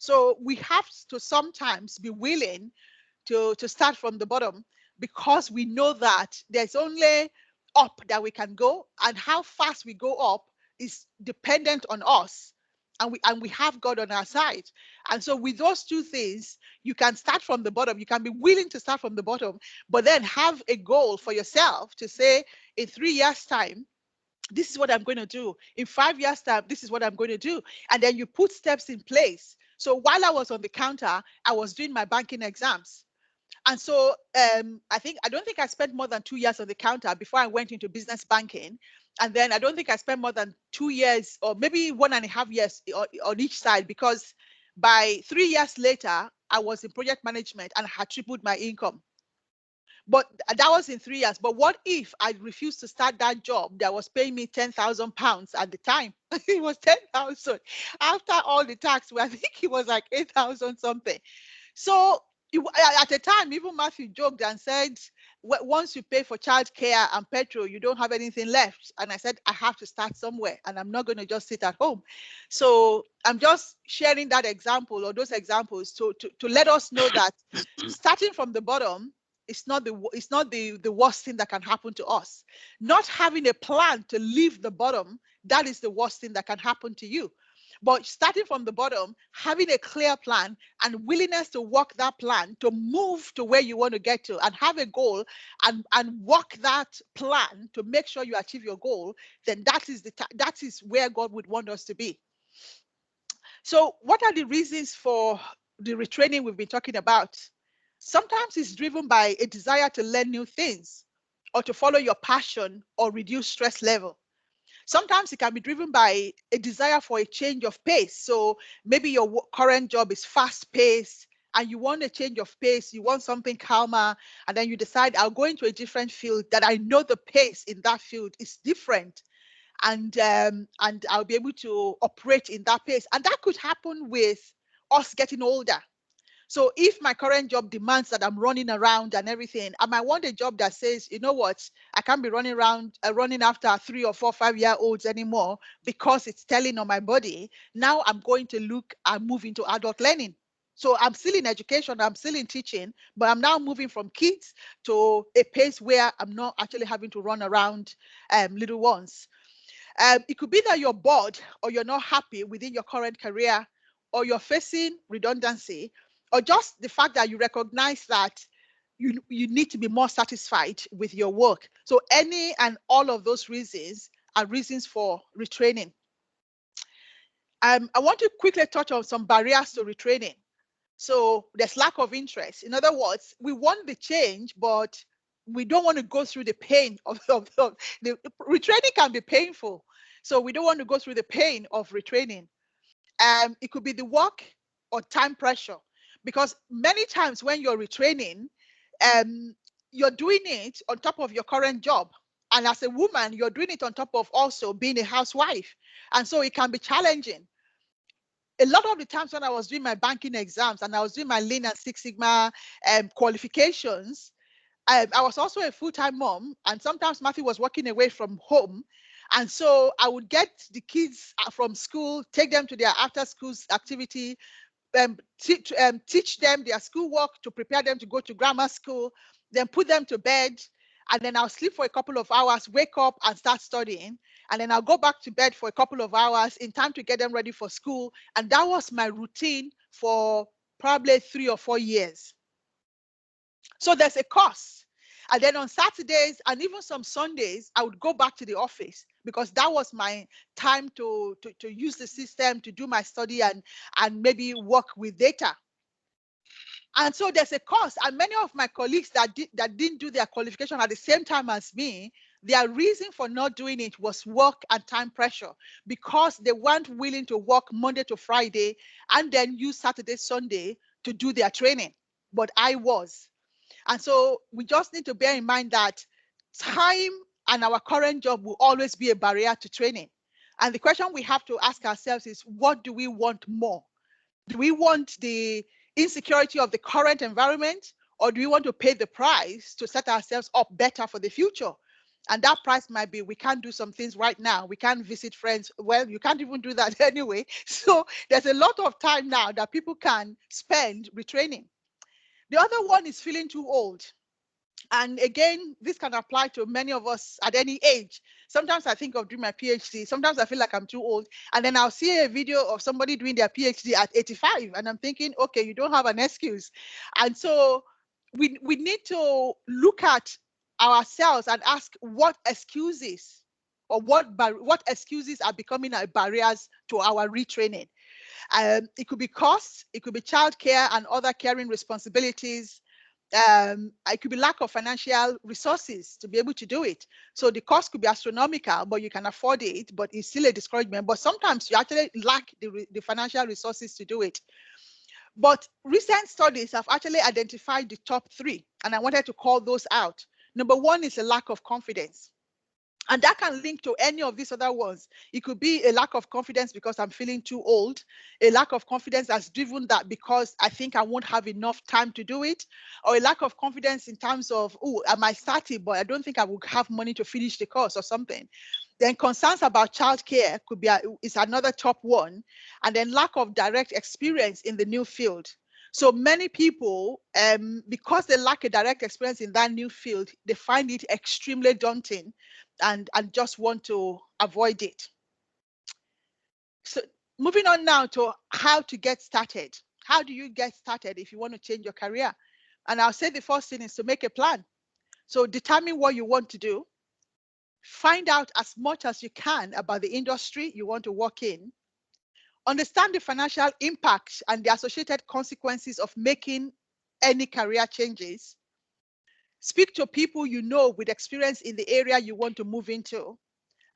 So we have to sometimes be willing to start from the bottom, because we know that there's only up that we can go, and how fast we go up is dependent on us, and we have God on our side. And so with those two things, you can start from the bottom. You can be willing to start from the bottom, but then have a goal for yourself to say, in 3 years time, this is what I'm going to do. In 5 years time, this is what I'm going to do. And then you put steps in place. So while I was on the counter, I was doing my banking exams. And so I don't think I spent more than 2 years on the counter before I went into business banking. And then I don't think I spent more than 2 years, or maybe 1.5 years on each side, because by 3 years later, I was in project management and had tripled my income. But that was in 3 years. But what if I refused to start that job that was paying me £10,000 at the time? It was 10,000. After all the tax, I think it was like 8,000 something. So at the time, even Matthew joked and said, once you pay for childcare and petrol, you don't have anything left. And I said, I have to start somewhere, and I'm not going to just sit at home. So I'm just sharing that example, or those examples, to let us know that starting from the bottom is not the worst thing that can happen to us. Not having a plan to leave the bottom, that is the worst thing that can happen to you. But starting from the bottom, having a clear plan and willingness to work that plan to move to where you want to get to, and have a goal and work that plan to make sure you achieve your goal, then that is where God would want us to be. So what are the reasons for the retraining we've been talking about? Sometimes it's driven by a desire to learn new things, or to follow your passion, or reduce stress level. Sometimes it can be driven by a desire for a change of pace. So maybe your current job is fast paced and you want a change of pace, you want something calmer, and then you decide, I'll go into a different field that I know the pace in that field is different, and I'll be able to operate in that pace. And that could happen with us getting older. So if my current job demands that I'm running around and everything, I might want a job that says, you know what, I can't be running around, running after 3 or 4, 5-year-olds anymore because it's telling on my body. Now I'm going to look and move into adult learning. So I'm still in education, I'm still in teaching, but I'm now moving from kids to a pace where I'm not actually having to run around little ones. It could be that you're bored or you're not happy within your current career, or you're facing redundancy, or just the fact that you recognize that you need to be more satisfied with your work. So any and all of those reasons are reasons for retraining. I want to quickly touch on some barriers to retraining. So there's lack of interest. In other words, we want the change, but we don't want to go through the pain of the retraining can be painful. So we don't want to go through the pain of retraining. It could be the work or time pressure, because many times when you're retraining, you're doing it on top of your current job. And as a woman, you're doing it on top of also being a housewife. And so it can be challenging. A lot of the times when I was doing my banking exams and I was doing my Lean and Six Sigma qualifications, I was also a full-time mom, and sometimes Matthew was working away from home. And so I would get the kids from school, take them to their after-school activity, teach them their schoolwork to prepare them to go to grammar school, then put them to bed, and then I'll sleep for a couple of hours, wake up and start studying, and then I'll go back to bed for a couple of hours in time to get them ready for school. And that was my routine for probably 3 or 4 years. So there's a cost. And then on Saturdays and even some Sundays, I would go back to the office because that was my time to use the system, to do my study and maybe work with data. And so there's a cost. And many of my colleagues that didn't do their qualification at the same time as me, their reason for not doing it was work and time pressure, because they weren't willing to work Monday to Friday and then use Saturday, Sunday to do their training. But I was. And so we just need to bear in mind that time and our current job will always be a barrier to training. And the question we have to ask ourselves is, what do we want more? Do we want the insecurity of the current environment, or do we want to pay the price to set ourselves up better for the future? And that price might be, we can't do some things right now. We can't visit friends. Well, you can't even do that anyway. So there's a lot of time now that people can spend retraining. The other one is feeling too old. And again, this can apply to many of us at any age. Sometimes I think of doing my PhD. Sometimes I feel like I'm too old. And then I'll see a video of somebody doing their PhD at 85. And I'm thinking, okay, you don't have an excuse. And so we need to look at ourselves and ask what excuses or what excuses are becoming barriers to our retraining. It could be costs, it could be childcare and other caring responsibilities. It could be lack of financial resources to be able to do it. So the cost could be astronomical, but you can afford it, but it's still a discouragement. But sometimes you actually lack the financial resources to do it. But recent studies have actually identified the top 3, and I wanted to call those out. Number 1 is a lack of confidence. And that can link to any of these other ones. It could be a lack of confidence because I'm feeling too old, a lack of confidence that's driven that because I think I won't have enough time to do it, or a lack of confidence in terms of, oh, I might start it, but I don't think I will have money to finish the course or something. Then concerns about childcare could be is another top one, and then lack of direct experience in the new field. So many people, because they lack a direct experience in that new field, they find it extremely daunting and just want to avoid it. So moving on now to how to get started. How do you get started if you want to change your career? And I'll say the first thing is to make a plan. So determine what you want to do. Find out as much as you can about the industry you want to work in. Understand the financial impacts and the associated consequences of making any career changes. Speak to people you know with experience in the area you want to move into.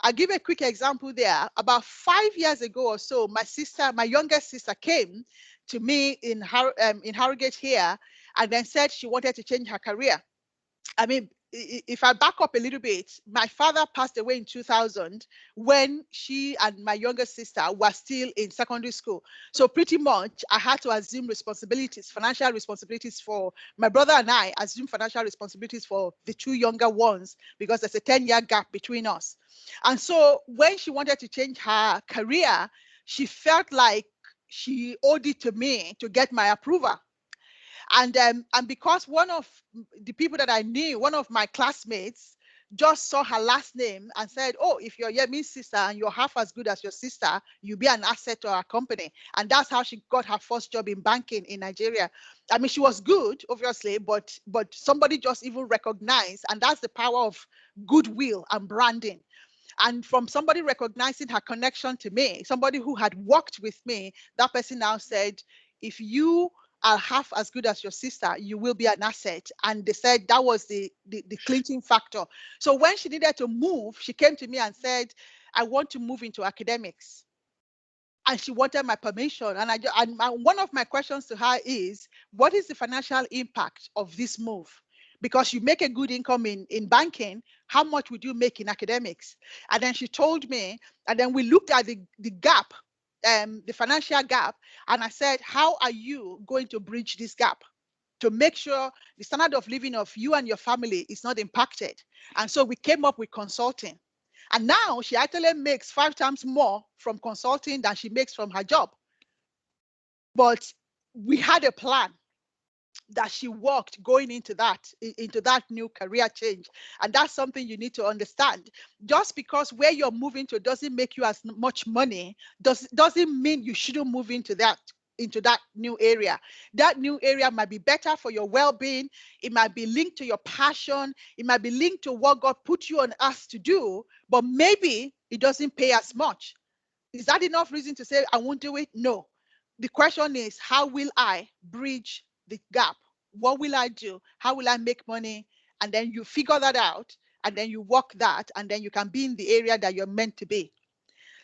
I'll give a quick example there. About 5 years ago or so, my youngest sister came to me in Harrogate here and then said she wanted to change her career. I mean, if I back up a little bit, my father passed away in 2000 when she and my younger sister were still in secondary school. So pretty much I had to assume responsibilities, financial responsibilities for my brother, and I assume financial responsibilities for the two younger ones because there's a 10-year gap between us. And so when she wanted to change her career, she felt like she owed it to me to get my approval. And because one of the people that I knew, one of my classmates, just saw her last name and said, "Oh, if you're Yemi's sister and you're half as good as your sister, you'll be an asset to our company." And that's how she got her first job in banking in Nigeria. I mean, she was good, obviously, but somebody just even recognized, and that's the power of goodwill and branding. And from somebody recognizing her connection to me, somebody who had worked with me, that person now said, "If you are half as good as your sister, you will be an asset." And they said that was the clinching factor. So when she needed to move, she came to me and said, "I want to move into academics." And she wanted my permission. And one of my questions to her is, what is the financial impact of this move? Because you make a good income in banking, how much would you make in academics? And then she told me, and then we looked at the gap, the financial gap, and I said, how are you going to bridge this gap to make sure the standard of living of you and your family is not impacted? And so we came up with consulting. And now she actually makes 5 times more from consulting than she makes from her job. But we had a plan that she worked going into that new career change. And that's something you need to understand. Just because where you're moving to doesn't make you as much money doesn't mean you shouldn't move into that new area. That new area might be better for your well-being. It might be linked to your passion. It might be linked to what God put you on earth to do, but maybe it doesn't pay as much. Is that enough reason to say I won't do it? No. The question is, how will I bridge the gap? What will I do? How will I make money? And then you figure that out, and then you work that, and then you can be in the area that you're meant to be.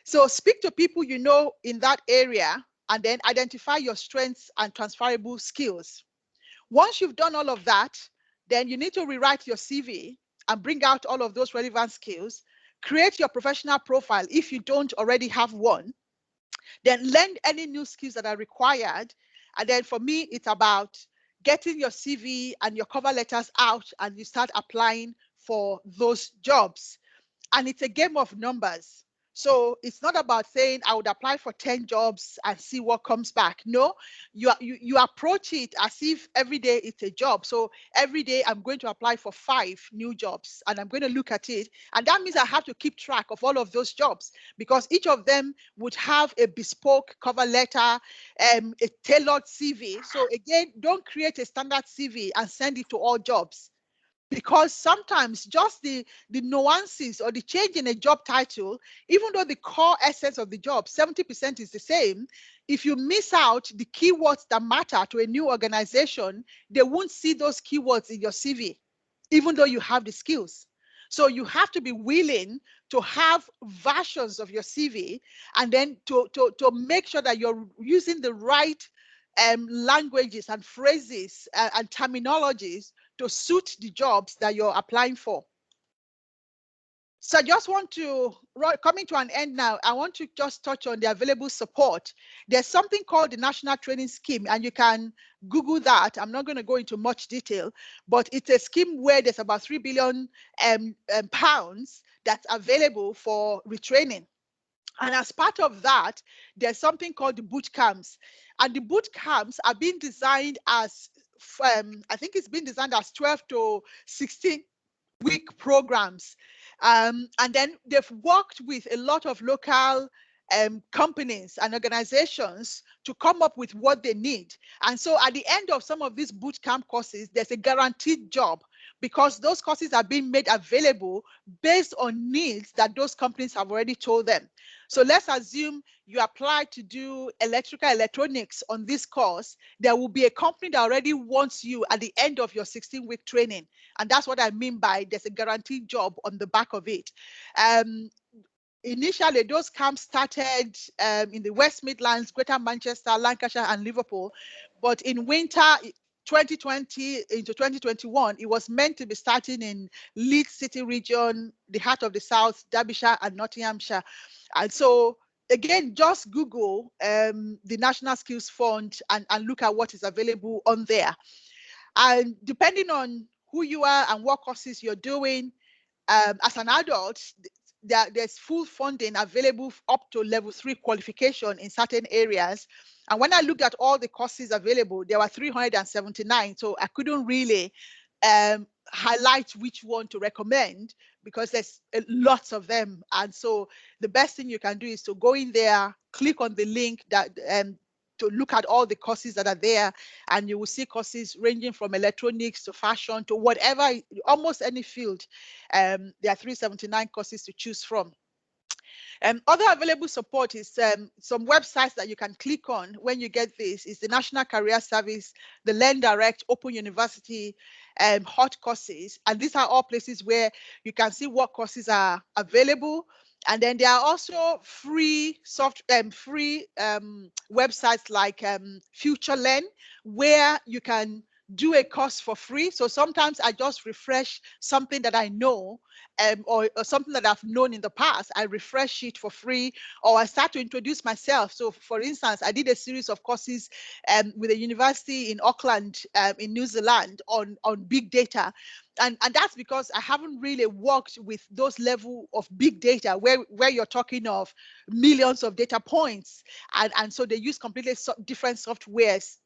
So speak to people you know in that area, and then identify your strengths and transferable skills. Once you've done all of that, then you need to rewrite your CV and bring out all of those relevant skills. Create your professional profile if you don't already have one. Then learn any new skills that are required. And then for me, it's about getting your CV and your cover letters out, and you start applying for those jobs. And it's a game of numbers. So it's not about saying I would apply for 10 jobs and see what comes back. No, you approach it as if every day it's a job. So every day I'm going to apply for 5 new jobs, and I'm going to look at it. And that means I have to keep track of all of those jobs, because each of them would have a bespoke cover letter, a tailored CV. So again, don't create a standard CV and send it to all jobs, because sometimes just the nuances or the change in a job title, even though the core essence of the job, 70% is the same, if you miss out the keywords that matter to a new organization, they won't see those keywords in your CV, even though you have the skills. So you have to be willing to have versions of your CV, and then to make sure that you're using the right languages and phrases and terminologies to suit the jobs that you're applying for. So I just want to, coming to an end now, I want to just touch on the available support. There's something called the National Training Scheme, and you can Google that. I'm not going to go into much detail, but it's a scheme where there's about 3 billion pounds that's available for retraining. And as part of that, there's something called the boot camps. And the boot camps are being designed as, I think it's been designed as 12 to 16-week programs. And then they've worked with a lot of local companies and organizations to come up with what they need. And so at the end of some of these boot camp courses, there's a guaranteed job, because those courses are being made available based on needs that those companies have already told them. So let's assume you apply to do electrical electronics on this course. There will be a company that already wants you at the end of your 16-week training. And that's what I mean by there's a guaranteed job on the back of it. Initially, those camps started in the West Midlands, Greater Manchester, Lancashire, and Liverpool. But in winter, 2020 into 2021, it was meant to be starting in Leeds City region, the heart of the South, Derbyshire and Nottinghamshire. And so again, just Google the National Skills Fund and look at what is available on there. And depending on who you are and what courses you're doing, as an adult, there's full funding available up to level 3 qualification in certain areas. And when I looked at all the courses available, there were 379. So I couldn't really highlight which one to recommend because there's lots of them. And so the best thing you can do is to go in there, click on the link that to look at all the courses that are there, and you will see courses ranging from electronics to fashion to whatever, almost any field. There are 379 courses to choose from. Other available support is some websites that you can click on when you get this is the National Career Service, the Learn Direct, Open University, Hot Courses. And these are all places where you can see what courses are available. And then there are also free websites like FutureLearn, where you can do a course for free. So sometimes I just refresh something that I know or something that I've known in the past. I refresh it for free, or I start to introduce myself. So for instance, I did a series of courses with a university in Auckland in New Zealand on big data. And that's because I haven't really worked with those level of big data where you're talking of millions of data points. And so they use completely different softwares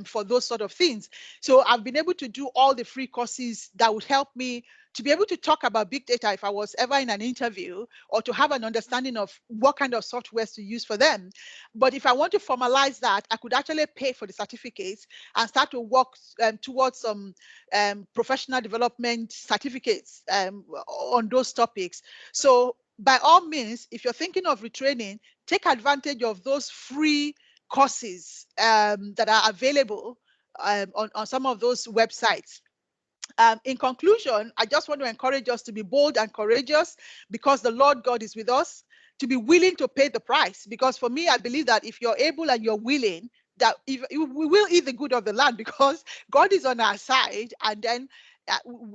for those sort of things. So I've been able to do all the free courses that would help me to be able to talk about big data if I was ever in an interview, or to have an understanding of what kind of softwares to use for them. But if I want to formalize that, I could actually pay for the certificates and start to work towards some professional development certificates on those topics. So by all means, if you're thinking of retraining, take advantage of those free courses that are available on some of those websites. In conclusion, I just want to encourage us to be bold and courageous because the Lord God is with us, to be willing to pay the price. Because for me, I believe that if you're able and you're willing, that we will eat the good of the land because God is on our side. And then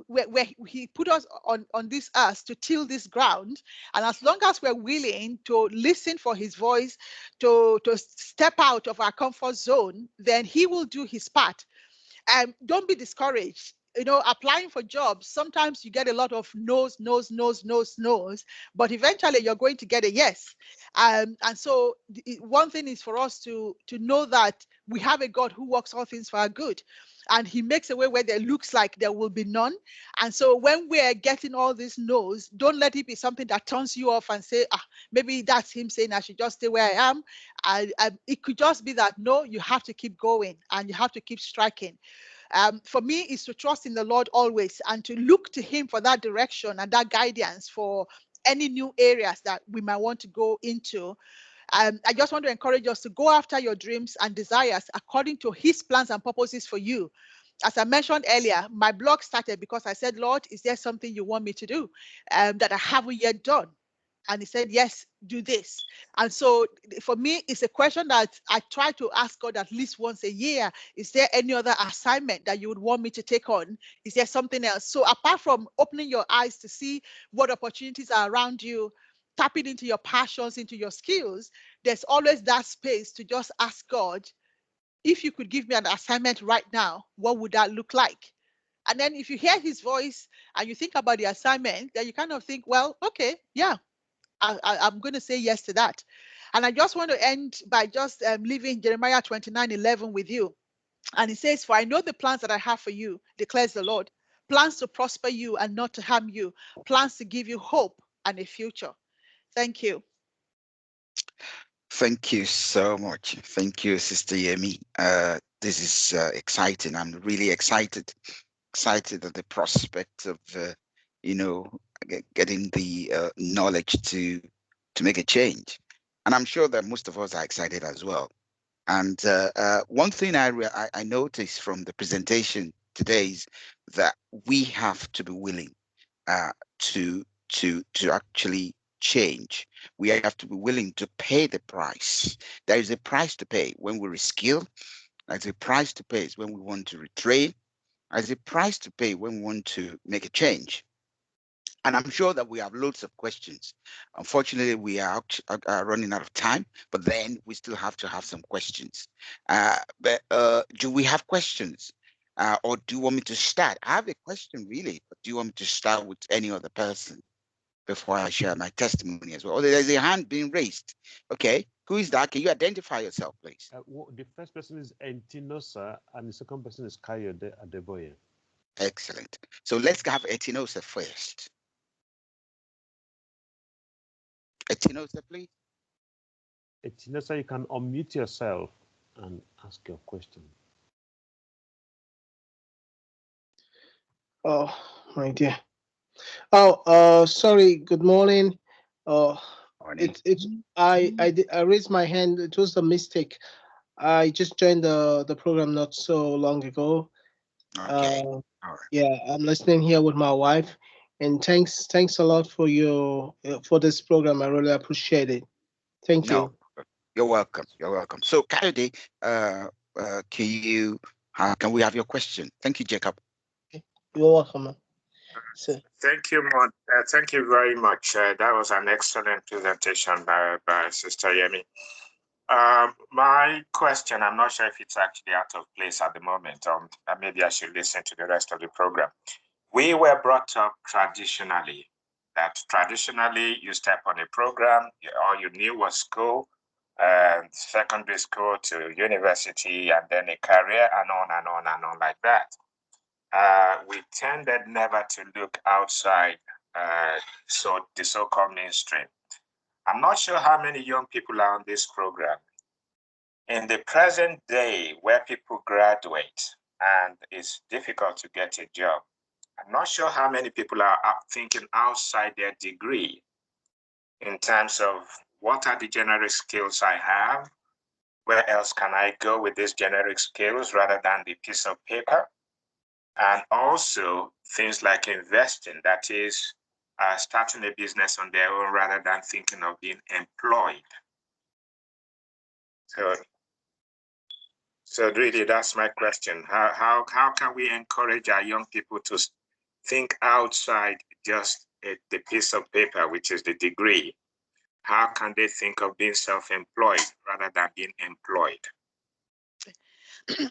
where he put us on this earth to till this ground. And as long as we're willing to listen for his voice, to step out of our comfort zone, then he will do his part. Don't be discouraged. You know, applying for jobs, sometimes you get a lot of no's, but eventually you're going to get a yes. And so one thing is for us to know that we have a God who works all things for our good, and he makes a way where there looks like there will be none. And so when we're getting all these no's, don't let it be something that turns you off and say, maybe that's him saying I should just stay where I am. It could just be that, no, you have to keep going and you have to keep striking. For me, is to trust in the Lord always and to look to him for that direction and that guidance for any new areas that we might want to go into. I just want to encourage us to go after your dreams and desires according to his plans and purposes for you. As I mentioned earlier, my blog started because I said, Lord, is there something you want me to do that I haven't yet done? And he said, yes, do this. And so for me, it's a question that I try to ask God at least once a year. Is there any other assignment that you would want me to take on? Is there something else? So apart from opening your eyes to see what opportunities are around you, tapping into your passions, into your skills, there's always that space to just ask God, if you could give me an assignment right now, what would that look like? And then if you hear his voice and you think about the assignment, then you kind of think, well, okay, yeah, I'm going to say yes to that. And I just want to end by just leaving Jeremiah 29:11 with you. And it says, for I know the plans that I have for you, declares the Lord, plans to prosper you and not to harm you, plans to give you hope and a future. Thank you. Thank you so much. Thank you, Sister Yemi. This is exciting. I'm really excited at the prospect of, getting the knowledge to make a change. And I'm sure that most of us are excited as well. And one thing I noticed from the presentation today is that we have to be willing to actually change. We have to be willing to pay the price. There is a price to pay when we reskill. There's a price to pay when we want to retrain. There's a price to pay when we want to make a change. And I'm sure that we have loads of questions. Unfortunately, we are running out of time, but then we still have to have some questions. But do we have questions? Or do you want me to start? I have a question really, but do you want me to start with any other person before I share my testimony as well? Oh, there's a hand being raised. Okay, who is that? Can you identify yourself, please? The first person is Entinosa, and the second person is Kayode Adeboye. Excellent. So let's have Etinosa first. Etinosa, please. Etinosa, you can unmute yourself and ask your question. Oh, my dear. Oh, sorry. Good morning. Morning. I raised my hand. It was a mistake. I just joined the program not so long ago. Okay. All right. Yeah, I'm listening here with my wife, and thanks a lot for for this program. I really appreciate it. Thank you. You're welcome. You're welcome. So, Kayode, can we have your question? Thank you, Jacob. You're welcome. So, thank you, thank you very much. That was an excellent presentation by Sister Yemi. My question, I'm not sure if it's actually out of place at the moment. Maybe I should listen to the rest of the program. We were brought up traditionally that you step on a program, all you knew was school, secondary school to university, and then a career, and on and on and on like that. We tended never to look outside the so-called mainstream. I'm not sure how many young people are on this program. In the present day, where people graduate and it's difficult to get a job, I'm not sure how many people are thinking outside their degree in terms of what are the generic skills I have, where else can I go with these generic skills rather than the piece of paper, and also things like investing, that is starting a business on their own rather than thinking of being employed. So really, that's my question. How can we encourage our young people to think outside just the piece of paper, which is the degree? How can they think of being self-employed rather than being employed?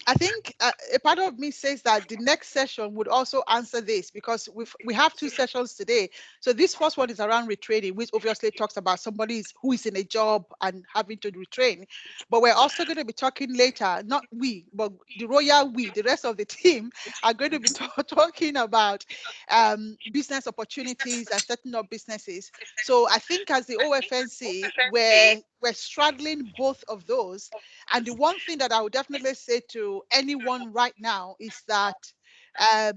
I think a part of me says that the next session would also answer this, because we have two sessions today. So this first one is around retraining, which obviously talks about somebody who is in a job and having to retrain. But we're also going to be talking later, not we, but the rest of the team are going to be talking about business opportunities and setting up businesses. So I think as the OFNC, we're straddling both of those. And the one thing that I would definitely say to anyone right now is that I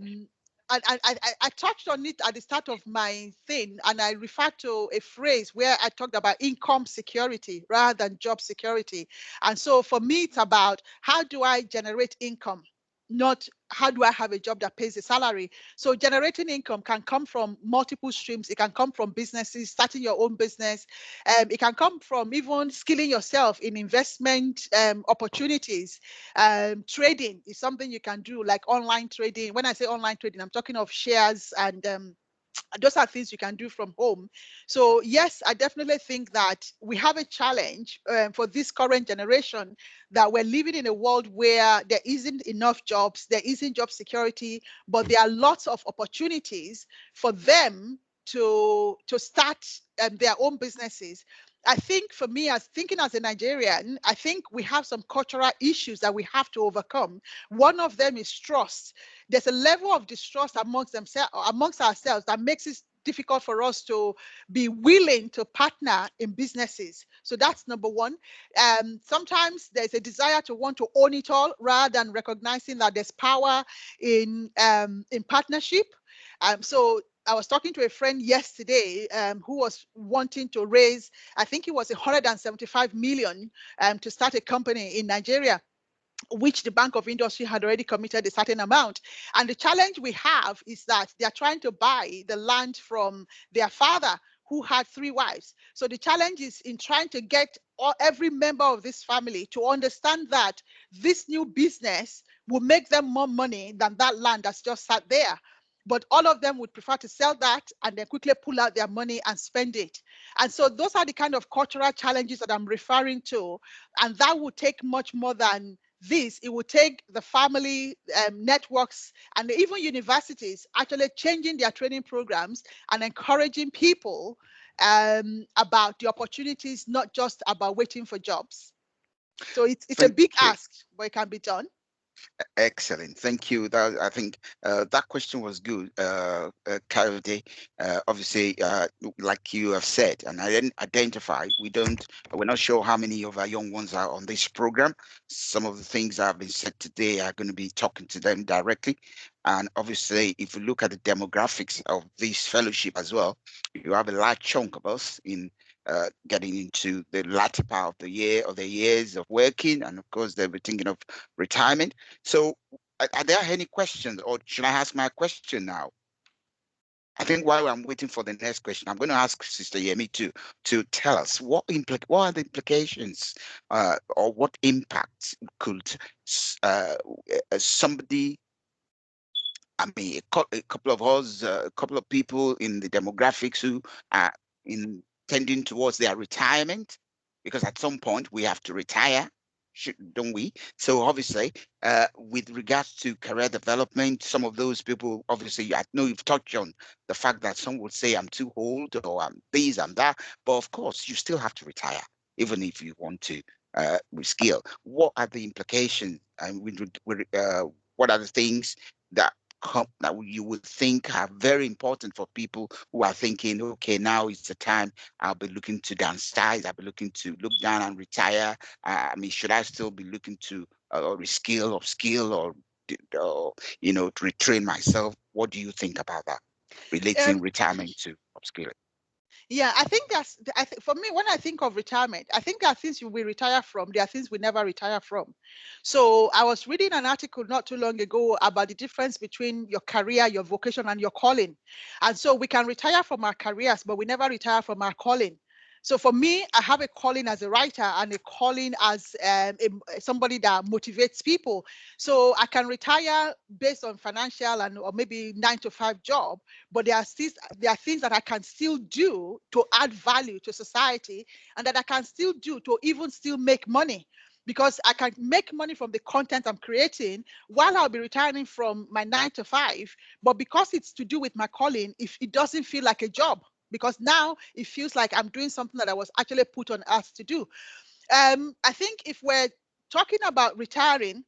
touched on it at the start of my thing, and I referred to a phrase where I talked about income security rather than job security. And so for me, it's about how do I generate income, not how do I have a job that pays a salary. So generating income can come from multiple streams. It can come from businesses, starting your own business. It can come from even skilling yourself in investment opportunities. Trading is something you can do, like online trading. When I say online trading, I'm talking of shares, and those are things you can do from home. So yes, I definitely think that we have a challenge for this current generation, that we're living in a world where there isn't enough jobs, there isn't job security, but there are lots of opportunities for them to start their own businesses. I think for me, as a Nigerian, I think we have some cultural issues that we have to overcome. One of them is trust. There's a level of distrust amongst ourselves that makes it difficult for us to be willing to partner in businesses. So that's number one. Sometimes there's a desire to want to own it all rather than recognizing that there's power in partnership. So I was talking to a friend yesterday who was wanting to raise, I think it was 175 million to start a company in Nigeria, which the Bank of Industry had already committed a certain amount. And the challenge we have is that they are trying to buy the land from their father, who had 3 wives. So the challenge is in trying to get every member of this family to understand that this new business will make them more money than that land that's just sat there. But all of them would prefer to sell that and then quickly pull out their money and spend it. And so those are the kind of cultural challenges that I'm referring to. And that would take much more than this. It would take the family networks and even universities actually changing their training programs and encouraging people about the opportunities, not just about waiting for jobs. So it's a big ask, but it can be done. Excellent. Thank you. That, I think that question was good, Kayode. Obviously, like you have said, and I didn't identify, we're not sure how many of our young ones are on this program. Some of the things that have been said today are going to be talking to them directly. And obviously, if you look at the demographics of this fellowship as well, you have a large chunk of us in getting into the latter part of the year or the years of working. And of course, they'll be thinking of retirement. So are there any questions, or should I ask my question now? I think while I'm waiting for the next question, I'm going to ask Sister Yemi to tell us what are the implications or what impact could somebody, I mean, a couple of us, a couple of people in the demographics who are tending towards their retirement, because at some point we have to retire, don't we? So obviously, with regards to career development, some of those people, obviously, I know you've touched on the fact that some would say I'm too old or I'm this, I'm that, but of course, you still have to retire, even if you want to reskill. What are the implications, and what are the things that you would think are very important for people who are thinking, okay, now is the time I'll be looking to downsize, I'll be looking to look down and retire. I mean, should I still be looking to reskill, upskill, or to retrain myself? What do you think about that, relating retirement to upskilling? Yeah, I think for me, when I think of retirement, I think there are things we retire from, there are things we never retire from. So I was reading an article not too long ago about the difference between your career, your vocation, and your calling. And so we can retire from our careers, but we never retire from our calling. So for me, I have a calling as a writer and a calling as somebody that motivates people. So I can retire based on financial or maybe 9-to-5 job, but there are things that I can still do to add value to society, and that I can still do to even still make money, because I can make money from the content I'm creating while I'll be retiring from my 9-to-5. But because it's to do with my calling, if it doesn't feel like a job, because now it feels like I'm doing something that I was actually put on earth to do. I think if we're talking about retiring,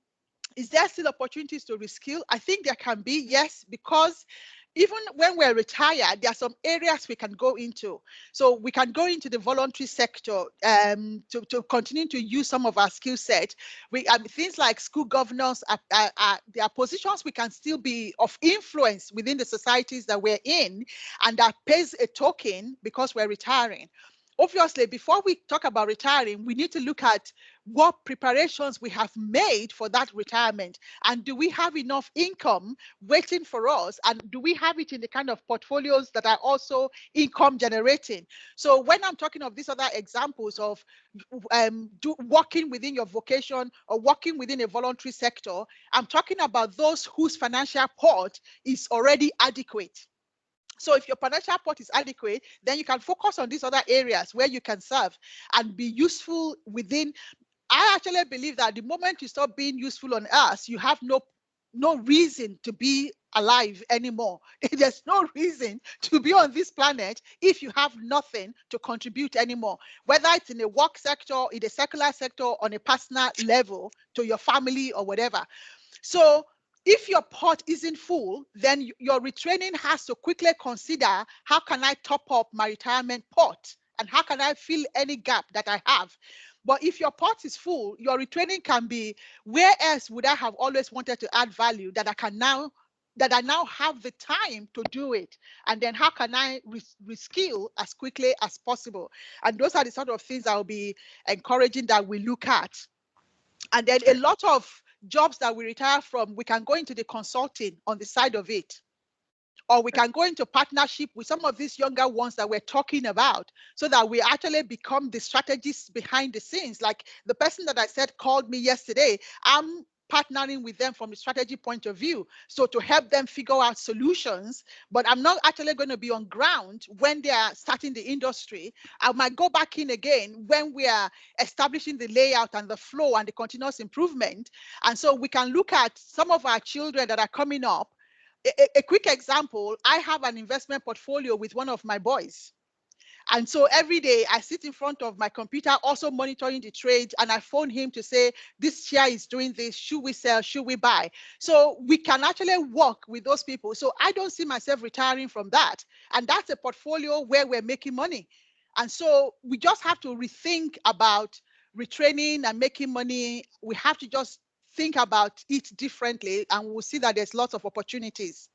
is there still opportunities to reskill? I think there can be, yes, because even when we're retired, there are some areas we can go into. So we can go into the voluntary sector to continue to use some of our skill set. Things like school governors, there are positions we can still be of influence within the societies that we're in, and that pays a token because we're retiring. Obviously, before we talk about retiring, we need to look at what preparations we have made for that retirement. And do we have enough income waiting for us? And do we have it in the kind of portfolios that are also income generating? So when I'm talking of these other examples of working within your vocation or working within a voluntary sector, I'm talking about those whose financial port is already adequate. So if your financial support is adequate, then you can focus on these other areas where you can serve and be useful within. I actually believe that the moment you stop being useful on Earth, you have no reason to be alive anymore. There's no reason to be on this planet if you have nothing to contribute anymore, whether it's in a work sector, in the secular sector, on a personal level to your family or whatever. So if your pot isn't full, then your retraining has to quickly consider, how can I top up my retirement pot? And how can I fill any gap that I have? But if your pot is full, your retraining can be, where else would I have always wanted to add value that I now have the time to do it? And then how can I reskill as quickly as possible? And those are the sort of things I'll be encouraging that we look at. And then a lot of jobs that we retire from, we can go into the consulting on the side of it. or we can go into partnership with some of these younger ones that we're talking about, so that we actually become the strategists behind the scenes. Like the person that I said called me yesterday, I'm partnering with them from a strategy point of view, so to help them figure out solutions. But I'm not actually going to be on ground when they are starting the industry. I might go back in again when we are establishing the layout and the flow and the continuous improvement. And so we can look at some of our children that are coming up. A quick example, I have an investment portfolio with one of my boys. And so every day I sit in front of my computer, also monitoring the trade, and I phone him to say, this share is doing this, should we sell, should we buy? So we can actually work with those people. So I don't see myself retiring from that. And that's a portfolio where we're making money. And so we just have to rethink about retraining and making money. We have to just think about it differently, and we'll see that there's lots of opportunities.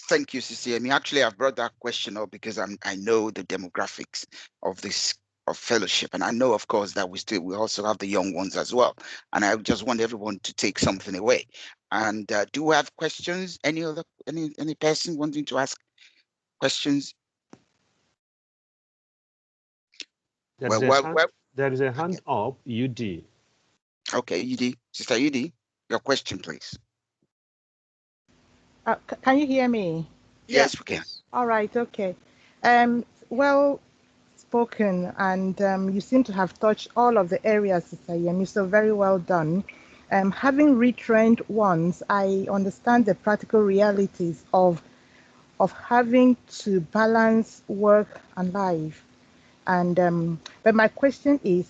Thank you, CCME. Actually, I've brought that question up because I know the demographics of this of fellowship, and I know, of course, that we also have the young ones as well. And I just want everyone to take something away. And do we have questions? Any person wanting to ask questions? There is a hand up, UD. Okay, UD, Sister UD, your question, please. Can you hear me? Yes, we can. All right, okay. Well spoken, and you seem to have touched all of the areas, Sister Yemi, so very well done. Having retrained once, I understand the practical realities of having to balance work and life. And but my question is,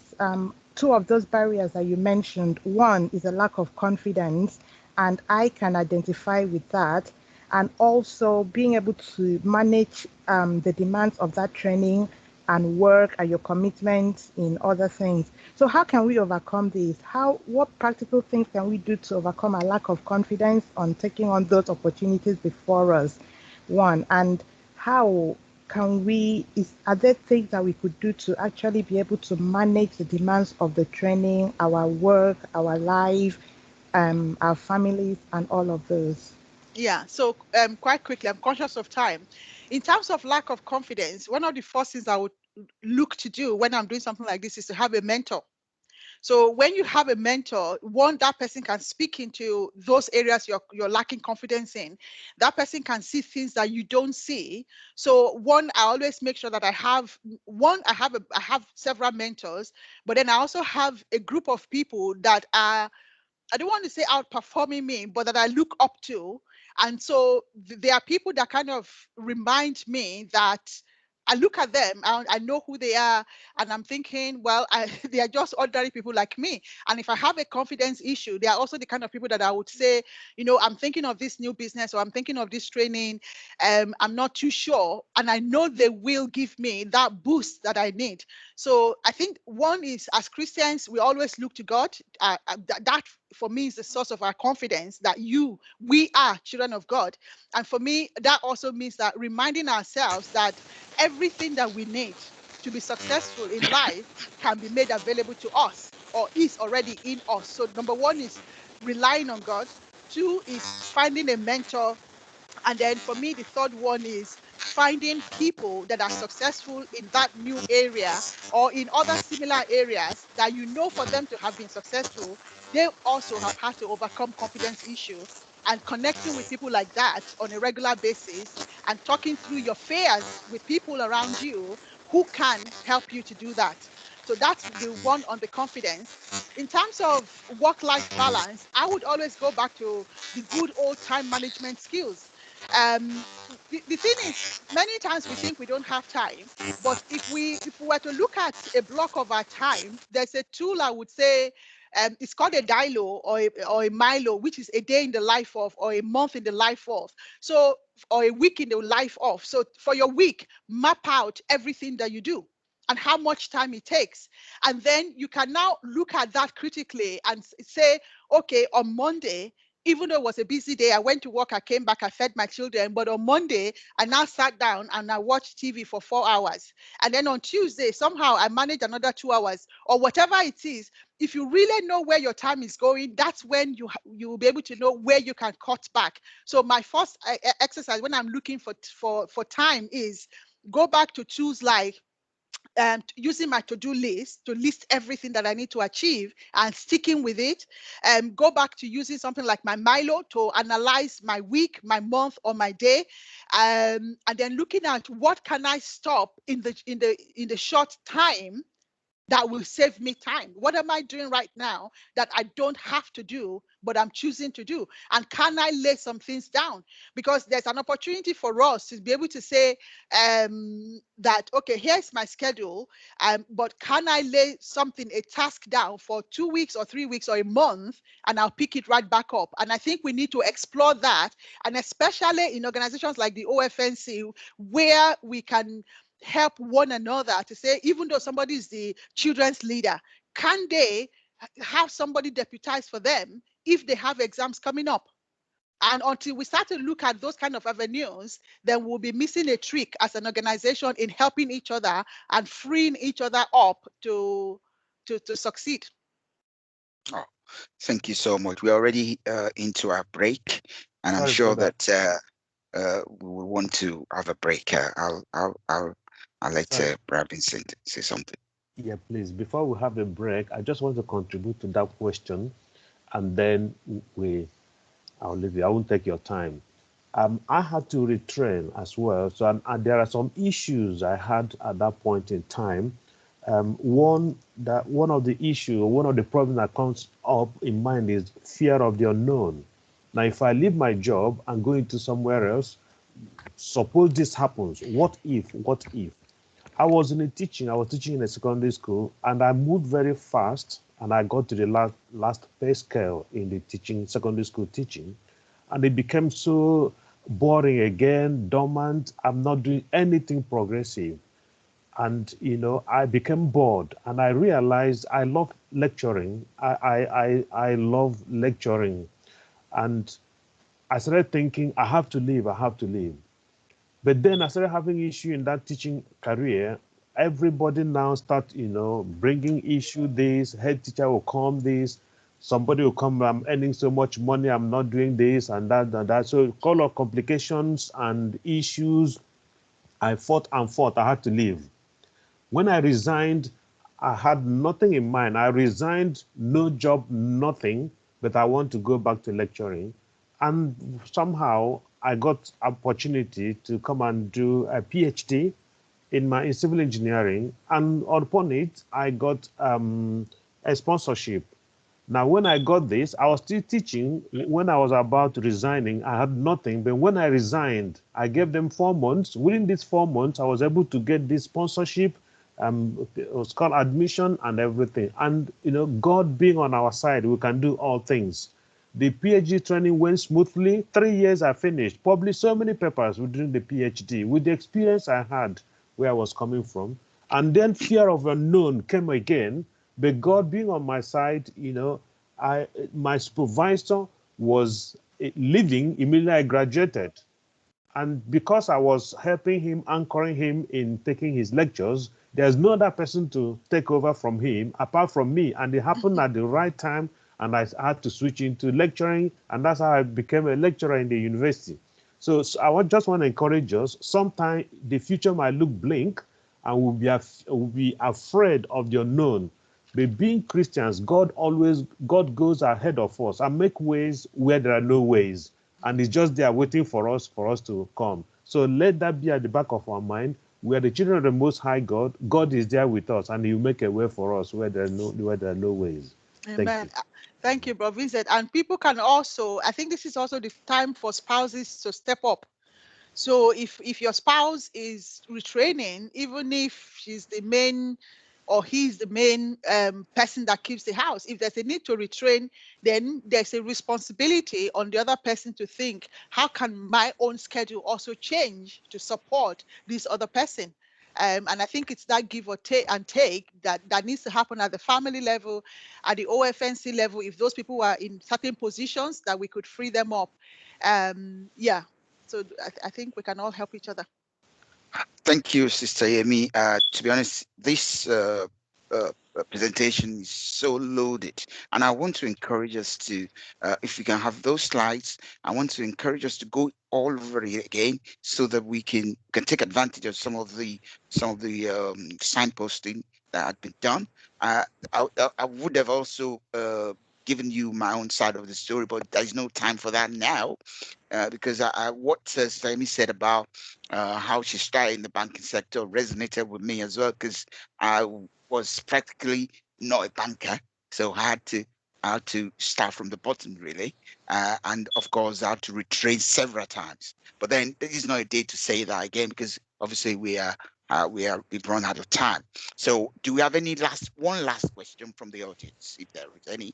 two of those barriers that you mentioned, one is a lack of confidence, and I can identify with that, and also being able to manage the demands of that training and work and your commitment in other things. So how can we overcome this? What practical things can we do to overcome a lack of confidence on taking on those opportunities before us? One, and how can are there things that we could do to actually be able to manage the demands of the training, our work, our life, our families, and all of those? Yeah, so quite quickly, I'm conscious of time. In terms of lack of confidence, one of the first things I would look to do when I'm doing something like this is to have a mentor. So when you have a mentor, one, that person can speak into those areas you're lacking confidence in. That person can see things that you don't see. So one, I always make sure that I have several mentors, but then I also have a group of people that are, I don't want to say outperforming me, but that I look up to. And so there are people that kind of remind me that I look at them, I know who they are, and I'm thinking, well, they are just ordinary people like me. And if I have a confidence issue, they are also the kind of people that I would say, I'm thinking of this new business, or I'm thinking of this training, I'm not too sure. And I know they will give me that boost that I need. So I think one is, as Christians, we always look to God. That for me is the source of our confidence that we are children of God. And for me, that also means that reminding ourselves that everything that we need to be successful in life can be made available to us or is already in us. So number one is relying on God. Two is finding a mentor. And then for me, the third one is finding people that are successful in that new area or in other similar areas that for them to have been successful, they also have had to overcome confidence issue, and connecting with people like that on a regular basis and talking through your fears with people around you who can help you to do that. So that's the one on the confidence. In terms of work-life balance, I would always go back to the good old time management skills. The thing is, many times we think we don't have time, but if we were to look at a block of our time, there's a tool I would say, it's called a Dilo or a Milo, which is a day in the life of, or a month in the life of. So, or a week in the life of. So for your week, map out everything that you do and how much time it takes. And then you can now look at that critically and say, okay, on Monday, even though it was a busy day, I went to work, I came back, I fed my children. But on Monday, I now sat down and I watched TV for 4 hours. And then on Tuesday, somehow I managed another 2 hours or whatever it is. If you really know where your time is going, that's when you will be able to know where you can cut back. So my first exercise when I'm looking for time is go back to tools like using my to-do list to list everything that I need to achieve and sticking with it. Go back to using something like my Milo to analyze my week, my month, or my day, and then looking at what can I stop in the short time that will save me time. What am I doing right now that I don't have to do, but I'm choosing to do? And can I lay some things down? Because there's an opportunity for us to be able to say that, okay, here's my schedule, but can I lay something, a task down for 2 weeks or 3 weeks or a month, and I'll pick it right back up? And I think we need to explore that, and especially in organizations like the OFNC, where we can help one another to say, even though somebody is the children's leader, can they have somebody deputize for them if they have exams coming up? And until we start to look at those kind of avenues, then we'll be missing a trick as an organization in helping each other and freeing each other up to succeed. Oh, thank you so much. We're already into our break, and I'm Sorry sure for that. that we will want to have a break. I'll let Sorry. Brad Vincent say something. Yeah, please. Before we have a break, I just want to contribute to that question, and then I'll leave you. I won't take your time. I had to retrain as well, so and there are some issues I had at that point in time. One of the issue, one of the problems that comes up in mind is fear of the unknown. Now, if I leave my job and go into somewhere else, suppose this happens. What if? What if? I was teaching in a secondary school, and I moved very fast, and I got to the last pay scale in the secondary school teaching, and it became so boring again, dormant. I'm not doing anything progressive. And I became bored, and I realized I love lecturing. I love lecturing. And I started thinking, I have to leave, I have to leave. But then I started having issue in that teaching career. Everybody now start, bringing issue this, head teacher will come this, somebody will come, I'm earning so much money, I'm not doing this and that and that. So a lot of complications and issues. I fought and fought, I had to leave. When I resigned, I had nothing in mind. I resigned, no job, nothing, but I want to go back to lecturing. And somehow I got opportunity to come and do a PhD in civil engineering. And upon it, I got a sponsorship. Now, when I got this, I was still teaching. When I was about resigning, I had nothing. But when I resigned, I gave them 4 months. Within these 4 months, I was able to get this sponsorship, it was called admission and everything. And, God being on our side, we can do all things. The PhD training went smoothly. 3 years I finished, published so many papers during the PhD with the experience I had where I was coming from. And then fear of unknown came again. But God being on my side, my supervisor was leaving immediately I graduated. And because I was helping him, anchoring him in taking his lectures, there's no other person to take over from him apart from me. And it happened at the right time, and I had to switch into lecturing, and that's how I became a lecturer in the university. So just want to encourage us. Sometimes the future might look bleak, and we'll be afraid of the unknown. But being Christians, God goes ahead of us and make ways where there are no ways. And it's just there waiting for us to come. So let that be at the back of our mind. We are the children of the Most High God. God is there with us, and He will make a way for us where there are no ways. Amen. Thank you. Thank you, Bro Vincent. And people can also, I think this is also the time for spouses to step up. So if your spouse is retraining, even if she's the main or he's the main person that keeps the house, if there's a need to retrain, then there's a responsibility on the other person to think, how can my own schedule also change to support this other person? And I think it's that give or take that needs to happen at the family level, at the OFNC level. If those people are in certain positions, that we could free them up. Yeah, so I think we can all help each other. Thank you, Sister Yemi. To be honest, this presentation is so loaded, and I want to encourage us to, if we can have those slides, I want to encourage us to go all over it again so that we can take advantage of some of the signposting that had been done. I would have also given you my own side of the story, but there's no time for that now. Because what Sammy said about how she started in the banking sector resonated with me as well, because I was practically not a banker, so I had to start from the bottom really, and of course I had to retrain several times. But then this is not a day to say that again, because obviously we've run out of time. So do we have one last question from the audience, if there is any,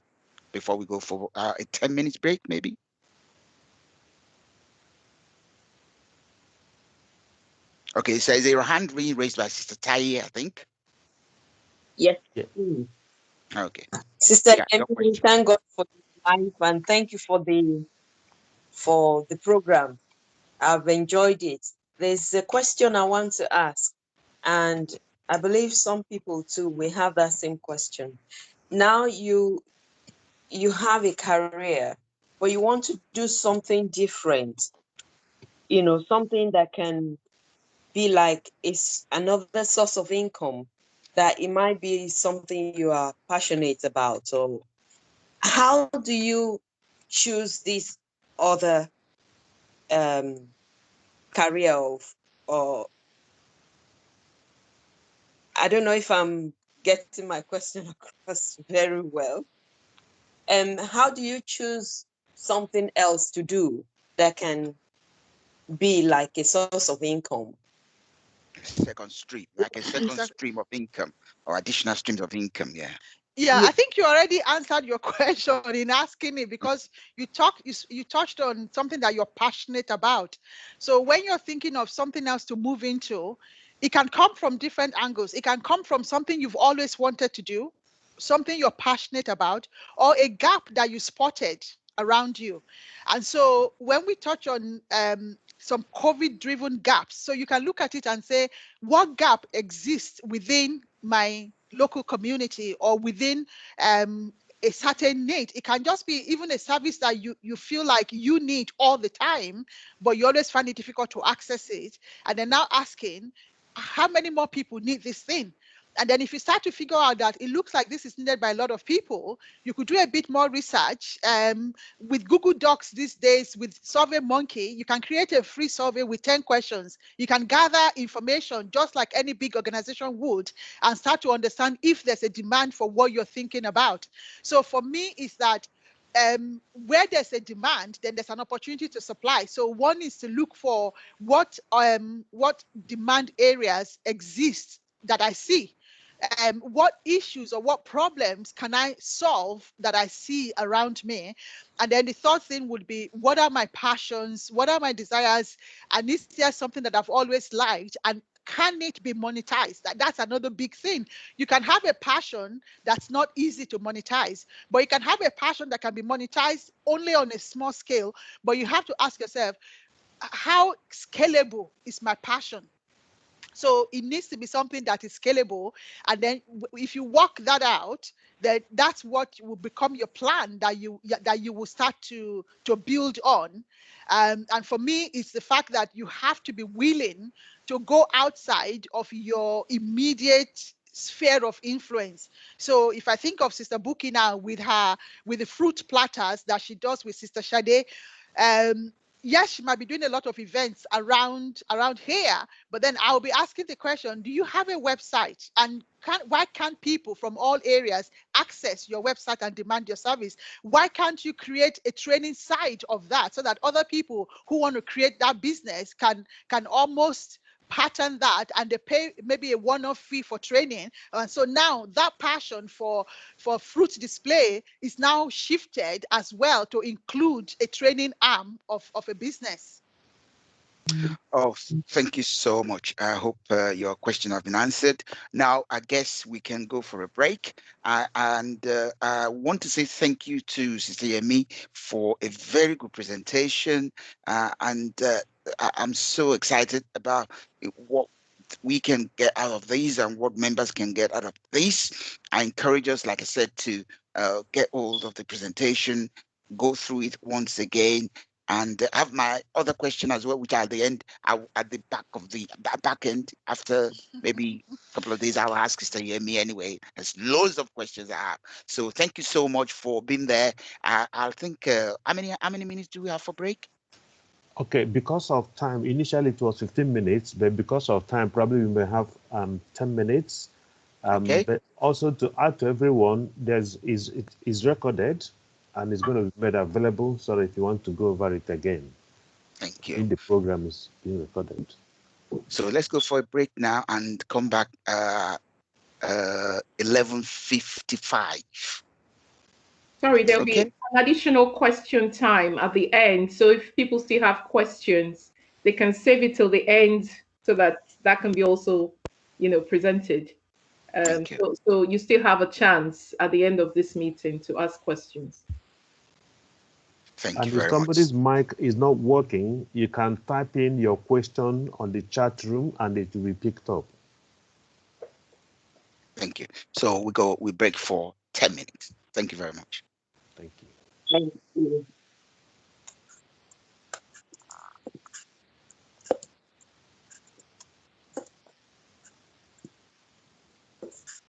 before we go for a 10 minutes break maybe? Okay, so is there a hand being raised by Sister Tai, I think? Yes. Yeah. Okay. Sister Yeah, Emily, thank God for your life and thank you for the program. I've enjoyed it. There's a question I want to ask, and I believe some people too will have that same question. Now you have a career, but you want to do something different, something that can be like it's another source of income, that it might be something you are passionate about. So how do you choose this other career or I don't know if I'm getting my question across very well. How do you choose something else to do that can be like a source of income? Second stream, like a second stream of income or additional streams of income. Yeah. Yeah, I think you already answered your question in asking it, because you touched on something that you're passionate about. So when you're thinking of something else to move into, it can come from different angles. It can come from something you've always wanted to do, something you're passionate about, or a gap that you spotted around you. And so when we touch on some COVID-driven gaps, so you can look at it and say, what gap exists within my local community or within a certain need? It can just be even a service that you feel like you need all the time, but you always find it difficult to access it. And then now asking, how many more people need this thing? And then if you start to figure out that it looks like this is needed by a lot of people, you could do a bit more research. With Google Docs these days, with SurveyMonkey, you can create a free survey with 10 questions. You can gather information just like any big organization would and start to understand if there's a demand for what you're thinking about. So for me, is that where there's a demand, then there's an opportunity to supply. So one is to look for what demand areas exist that I see. What issues or what problems can I solve that I see around me? And then the third thing would be, what are my passions? What are my desires? And is there something that I've always liked? And can it be monetized? That's another big thing. You can have a passion that's not easy to monetize, but you can have a passion that can be monetized only on a small scale. But you have to ask yourself, how scalable is my passion? So it needs to be something that is scalable. And then if you work that out, then that's what will become your plan that you will start to build on. And for me, it's the fact that you have to be willing to go outside of your immediate sphere of influence. So if I think of Sister Buki now with the fruit platters that she does with Sister Shade, yes, she might be doing a lot of events around here, but then I'll be asking the question, do you have a website? And why can't people from all areas access your website and demand your service? Why can't you create a training side of that so that other people who want to create that business can almost pattern that, and they pay maybe a one-off fee for training? And so now that passion for fruit display is now shifted as well to include a training arm of a business. Oh, thank you so much. I hope your question has been answered. Now, I guess we can go for a break. And I want to say thank you to Sister Yemi for a very good presentation. I'm so excited about what we can get out of these and what members can get out of this. I encourage us, like I said, to get hold of the presentation, go through it once again, and have my other question as well, which at the end, at the back of the back end, after maybe a couple of days, I'll ask Sister Yemi anyway. There's loads of questions I have. So thank you so much for being there. I'll think, how many minutes do we have for break? Okay, because of time, initially it was 15 minutes, but because of time, probably we may have 10 minutes. Okay. But also to add to everyone, it is recorded and it's going to be made available. So if you want to go over it again, Thank you. in the program is being recorded. So let's go for a break now and come back 11:55. Sorry, there'll be an additional question time at the end. So if people still have questions, they can save it till the end so that can be also, presented. So you still have a chance at the end of this meeting to ask questions. Thank and you if very somebody's much. mic is not working, you can type in your question on the chat room and it will be picked up. Thank you. So we break for 10 minutes. Thank you very much. Thank you. Thank you.